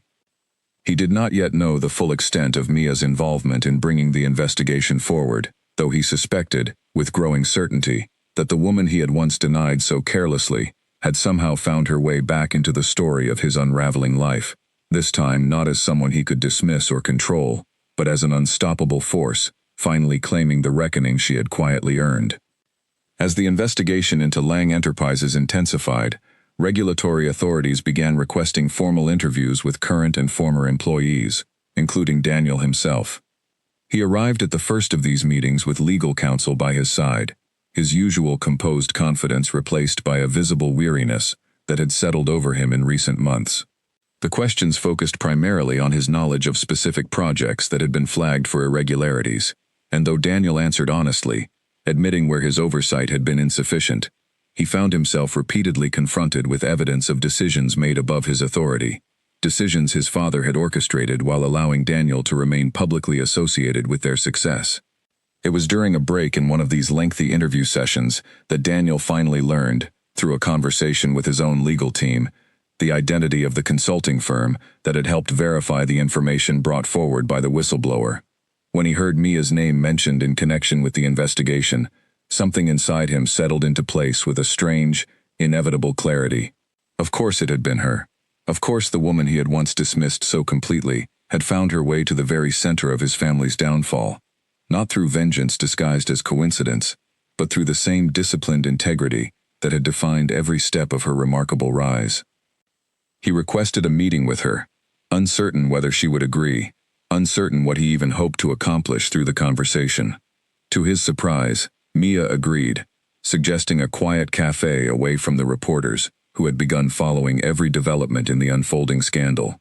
He did not yet know the full extent of Mia's involvement in bringing the investigation forward, though he suspected, with growing certainty, that the woman he had once denied so carelessly had somehow found her way back into the story of his unraveling life, this time not as someone he could dismiss or control, but as an unstoppable force, finally claiming the reckoning she had quietly earned. As the investigation into Lang Enterprises intensified, regulatory authorities began requesting formal interviews with current and former employees, including Daniel himself. He arrived at the first of these meetings with legal counsel by his side, his usual composed confidence replaced by a visible weariness that had settled over him in recent months. The questions focused primarily on his knowledge of specific projects that had been flagged for irregularities, and though Daniel answered honestly, admitting where his oversight had been insufficient, he found himself repeatedly confronted with evidence of decisions made above his authority, decisions his father had orchestrated while allowing Daniel to remain publicly associated with their success. It was during a break in one of these lengthy interview sessions that Daniel finally learned, through a conversation with his own legal team, the identity of the consulting firm that had helped verify the information brought forward by the whistleblower. When he heard Mia's name mentioned in connection with the investigation, something inside him settled into place with a strange, inevitable clarity. Of course it had been her. Of course the woman he had once dismissed so completely had found her way to the very center of his family's downfall, not through vengeance disguised as coincidence, but through the same disciplined integrity that had defined every step of her remarkable rise. He requested a meeting with her, uncertain whether she would agree, uncertain what he even hoped to accomplish through the conversation. To his surprise, Mia agreed, suggesting a quiet cafe away from the reporters, who had begun following every development in the unfolding scandal.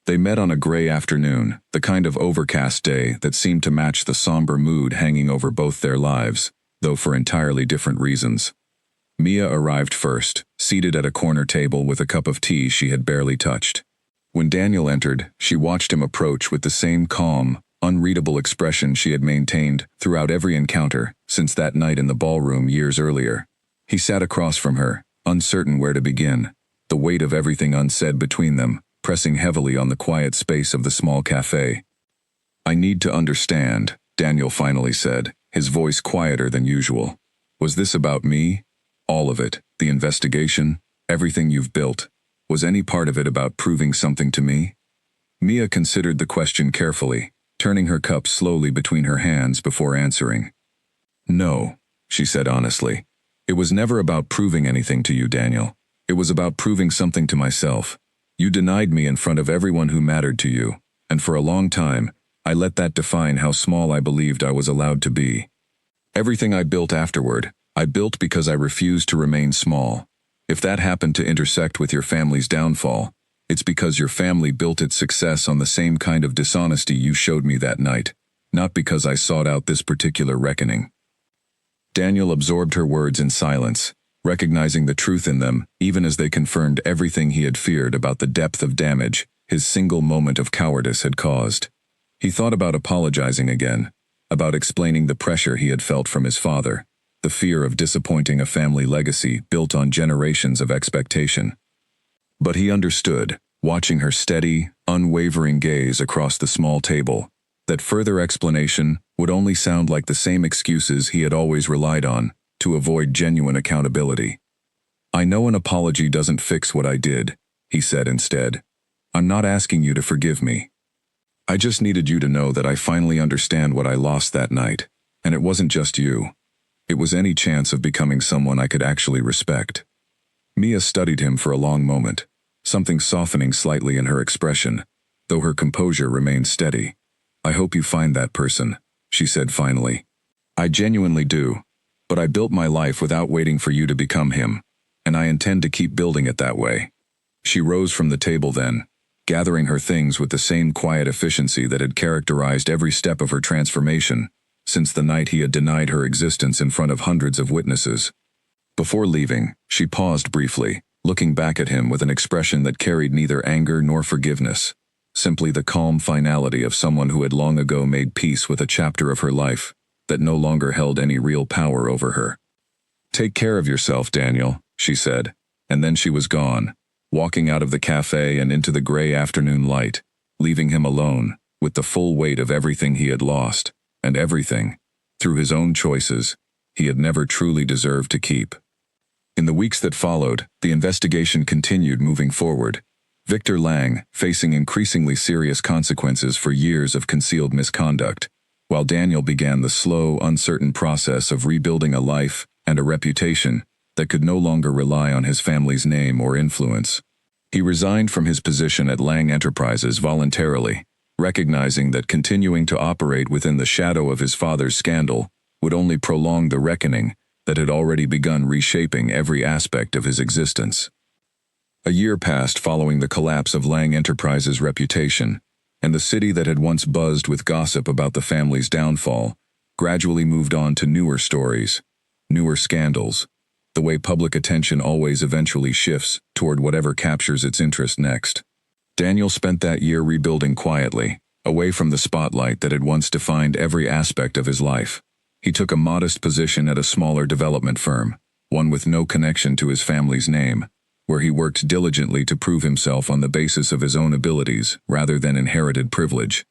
They met on a gray afternoon, the kind of overcast day that seemed to match the somber mood hanging over both their lives, though for entirely different reasons. Mia arrived first, seated at a corner table with a cup of tea she had barely touched. When Daniel entered, she watched him approach with the same calm, unreadable expression she had maintained throughout every encounter since that night in the ballroom years earlier. He sat across from her, uncertain where to begin, the weight of everything unsaid between them, pressing heavily on the quiet space of the small cafe. "I need to understand," Daniel finally said, his voice quieter than usual. "Was this about me? All of it, the investigation, everything you've built. Was any part of it about proving something to me?" Mia considered the question carefully, turning her cup slowly between her hands before answering. "No," she said honestly. "It was never about proving anything to you, Daniel. It was about proving something to myself. You denied me in front of everyone who mattered to you, and for a long time, I let that define how small I believed I was allowed to be. Everything I built afterward, I built because I refused to remain small. If that happened to intersect with your family's downfall, it's because your family built its success on the same kind of dishonesty you showed me that night, not because I sought out this particular reckoning." Daniel absorbed her words in silence, recognizing the truth in them even as they confirmed everything he had feared about the depth of damage his single moment of cowardice had caused. He thought about apologizing again, about explaining the pressure he had felt from his father, the fear of disappointing a family legacy built on generations of expectation. But he understood, watching her steady, unwavering gaze across the small table, that further explanation would only sound like the same excuses he had always relied on to avoid genuine accountability. "I know an apology doesn't fix what I did," he said instead. "I'm not asking you to forgive me. I just needed you to know that I finally understand what I lost that night, and it wasn't just you. It was any chance of becoming someone I could actually respect." Mia studied him for a long moment, something softening slightly in her expression, though her composure remained steady. "I hope you find that person," she said finally. "I genuinely do, but I built my life without waiting for you to become him, and I intend to keep building it that way." She rose from the table then, gathering her things with the same quiet efficiency that had characterized every step of her transformation since the night he had denied her existence in front of hundreds of witnesses. Before leaving, she paused briefly, looking back at him with an expression that carried neither anger nor forgiveness, simply the calm finality of someone who had long ago made peace with a chapter of her life that no longer held any real power over her. "Take care of yourself, Daniel," she said, and then she was gone, walking out of the cafe and into the gray afternoon light, leaving him alone, with the full weight of everything he had lost, and everything, through his own choices, he had never truly deserved to keep. In the weeks that followed, the investigation continued moving forward, Victor Lang facing increasingly serious consequences for years of concealed misconduct, while Daniel began the slow, uncertain process of rebuilding a life and a reputation that could no longer rely on his family's name or influence. He resigned from his position at Lang Enterprises voluntarily, recognizing that continuing to operate within the shadow of his father's scandal would only prolong the reckoning that had already begun reshaping every aspect of his existence. A year passed following the collapse of Lang Enterprises' reputation, and the city that had once buzzed with gossip about the family's downfall gradually moved on to newer stories, newer scandals, the way public attention always eventually shifts toward whatever captures its interest next. Daniel spent that year rebuilding quietly, away from the spotlight that had once defined every aspect of his life. He took a modest position at a smaller development firm, one with no connection to his family's name, where he worked diligently to prove himself on the basis of his own abilities rather than inherited privilege.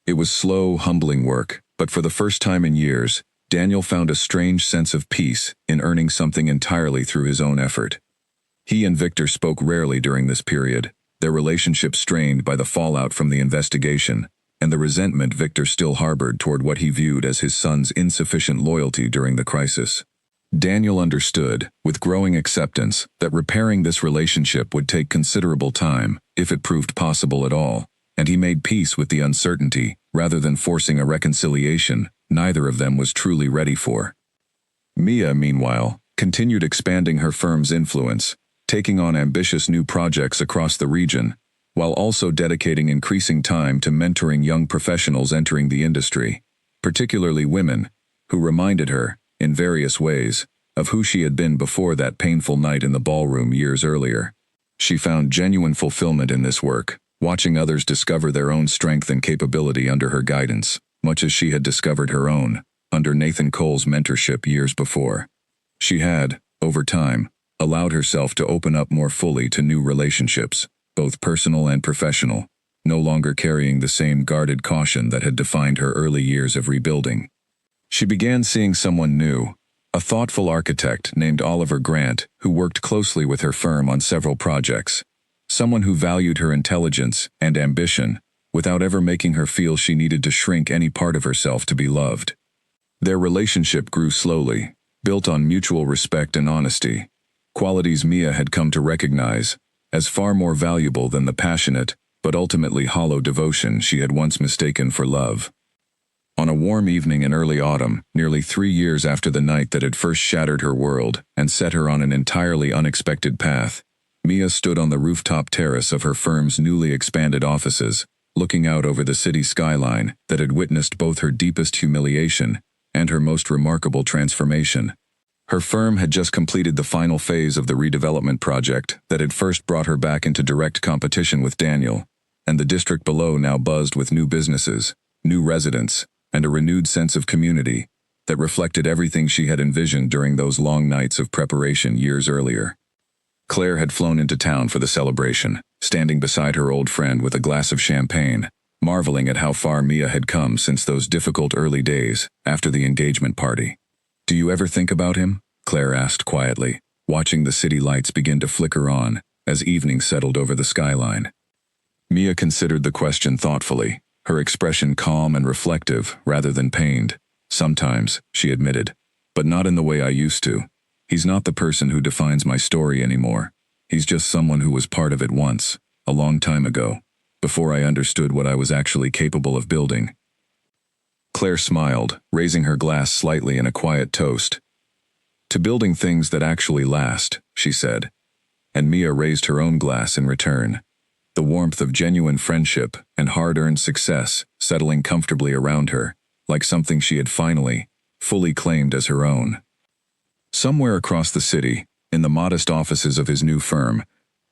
It was slow, humbling work, but for the first time in years, Daniel found a strange sense of peace in earning something entirely through his own effort. He and Victor spoke rarely during this period, their relationship strained by the fallout from the investigation, and the resentment Victor still harbored toward what he viewed as his son's insufficient loyalty during the crisis. Daniel understood, with growing acceptance, that repairing this relationship would take considerable time, if it proved possible at all, and he made peace with the uncertainty, rather than forcing a reconciliation neither of them was truly ready for. Mia, meanwhile, continued expanding her firm's influence, taking on ambitious new projects across the region, while also dedicating increasing time to mentoring young professionals entering the industry, particularly women, who reminded her, in various ways, of who she had been before that painful night in the ballroom years earlier. She found genuine fulfillment in this work, watching others discover their own strength and capability under her guidance, much as she had discovered her own, under Nathan Cole's mentorship years before. She had, over time, allowed herself to open up more fully to new relationships, both personal and professional, no longer carrying the same guarded caution that had defined her early years of rebuilding. She began seeing someone new, a thoughtful architect named Oliver Grant who worked closely with her firm on several projects, someone who valued her intelligence and ambition without ever making her feel she needed to shrink any part of herself to be loved. Their relationship grew slowly, built on mutual respect and honesty, qualities Mia had come to recognize as far more valuable than the passionate but ultimately hollow devotion she had once mistaken for love. On a warm evening in early autumn, nearly 3 years after the night that had first shattered her world and set her on an entirely unexpected path, Mia stood on the rooftop terrace of her firm's newly expanded offices, looking out over the city skyline that had witnessed both her deepest humiliation and her most remarkable transformation. Her firm had just completed the final phase of the redevelopment project that had first brought her back into direct competition with Daniel, and the district below now buzzed with new businesses, new residents, and a renewed sense of community that reflected everything she had envisioned during those long nights of preparation years earlier. Claire had flown into town for the celebration, standing beside her old friend with a glass of champagne, marveling at how far Mia had come since those difficult early days after the engagement party. "Do you ever think about him?" Claire asked quietly, watching the city lights begin to flicker on as evening settled over the skyline. Mia considered the question thoughtfully, her expression calm and reflective rather than pained. "Sometimes," she admitted, "but not in the way I used to. He's not the person who defines my story anymore. He's just someone who was part of it once, a long time ago, before I understood what I was actually capable of building." Claire smiled, raising her glass slightly in a quiet toast. "To building things that actually last," she said, and Mia raised her own glass in return. The warmth of genuine friendship and hard-earned success settling comfortably around her, like something she had finally, fully claimed as her own. Somewhere across the city, in the modest offices of his new firm,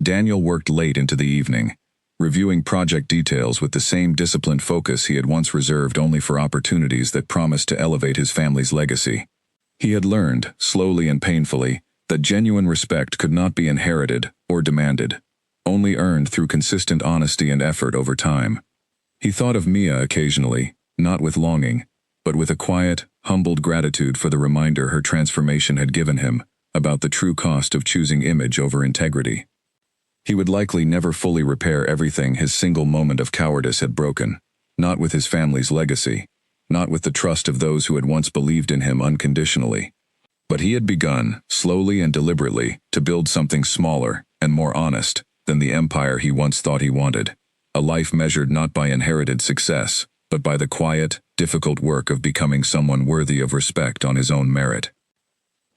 Daniel worked late into the evening, reviewing project details with the same disciplined focus he had once reserved only for opportunities that promised to elevate his family's legacy. He had learned, slowly and painfully, that genuine respect could not be inherited or demanded, only earned through consistent honesty and effort over time. He thought of Mia occasionally, not with longing, but with a quiet, humbled gratitude for the reminder her transformation had given him about the true cost of choosing image over integrity. He would likely never fully repair everything his single moment of cowardice had broken, not with his family's legacy, not with the trust of those who had once believed in him unconditionally. But he had begun, slowly and deliberately, to build something smaller and more honest than the empire he once thought he wanted, a life measured not by inherited success, but by the quiet, difficult work of becoming someone worthy of respect on his own merit.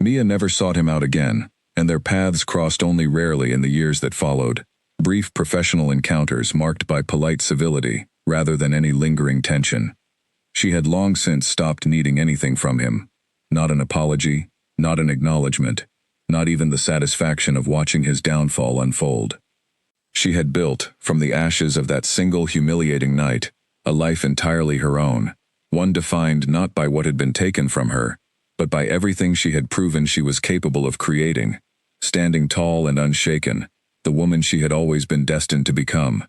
Mia never sought him out again, and their paths crossed only rarely in the years that followed, brief professional encounters marked by polite civility rather than any lingering tension. She had long since stopped needing anything from him, not an apology, not an acknowledgement, not even the satisfaction of watching his downfall unfold. She had built, from the ashes of that single humiliating night, a life entirely her own, one defined not by what had been taken from her, but by everything she had proven she was capable of creating, standing tall and unshaken, the woman she had always been destined to become.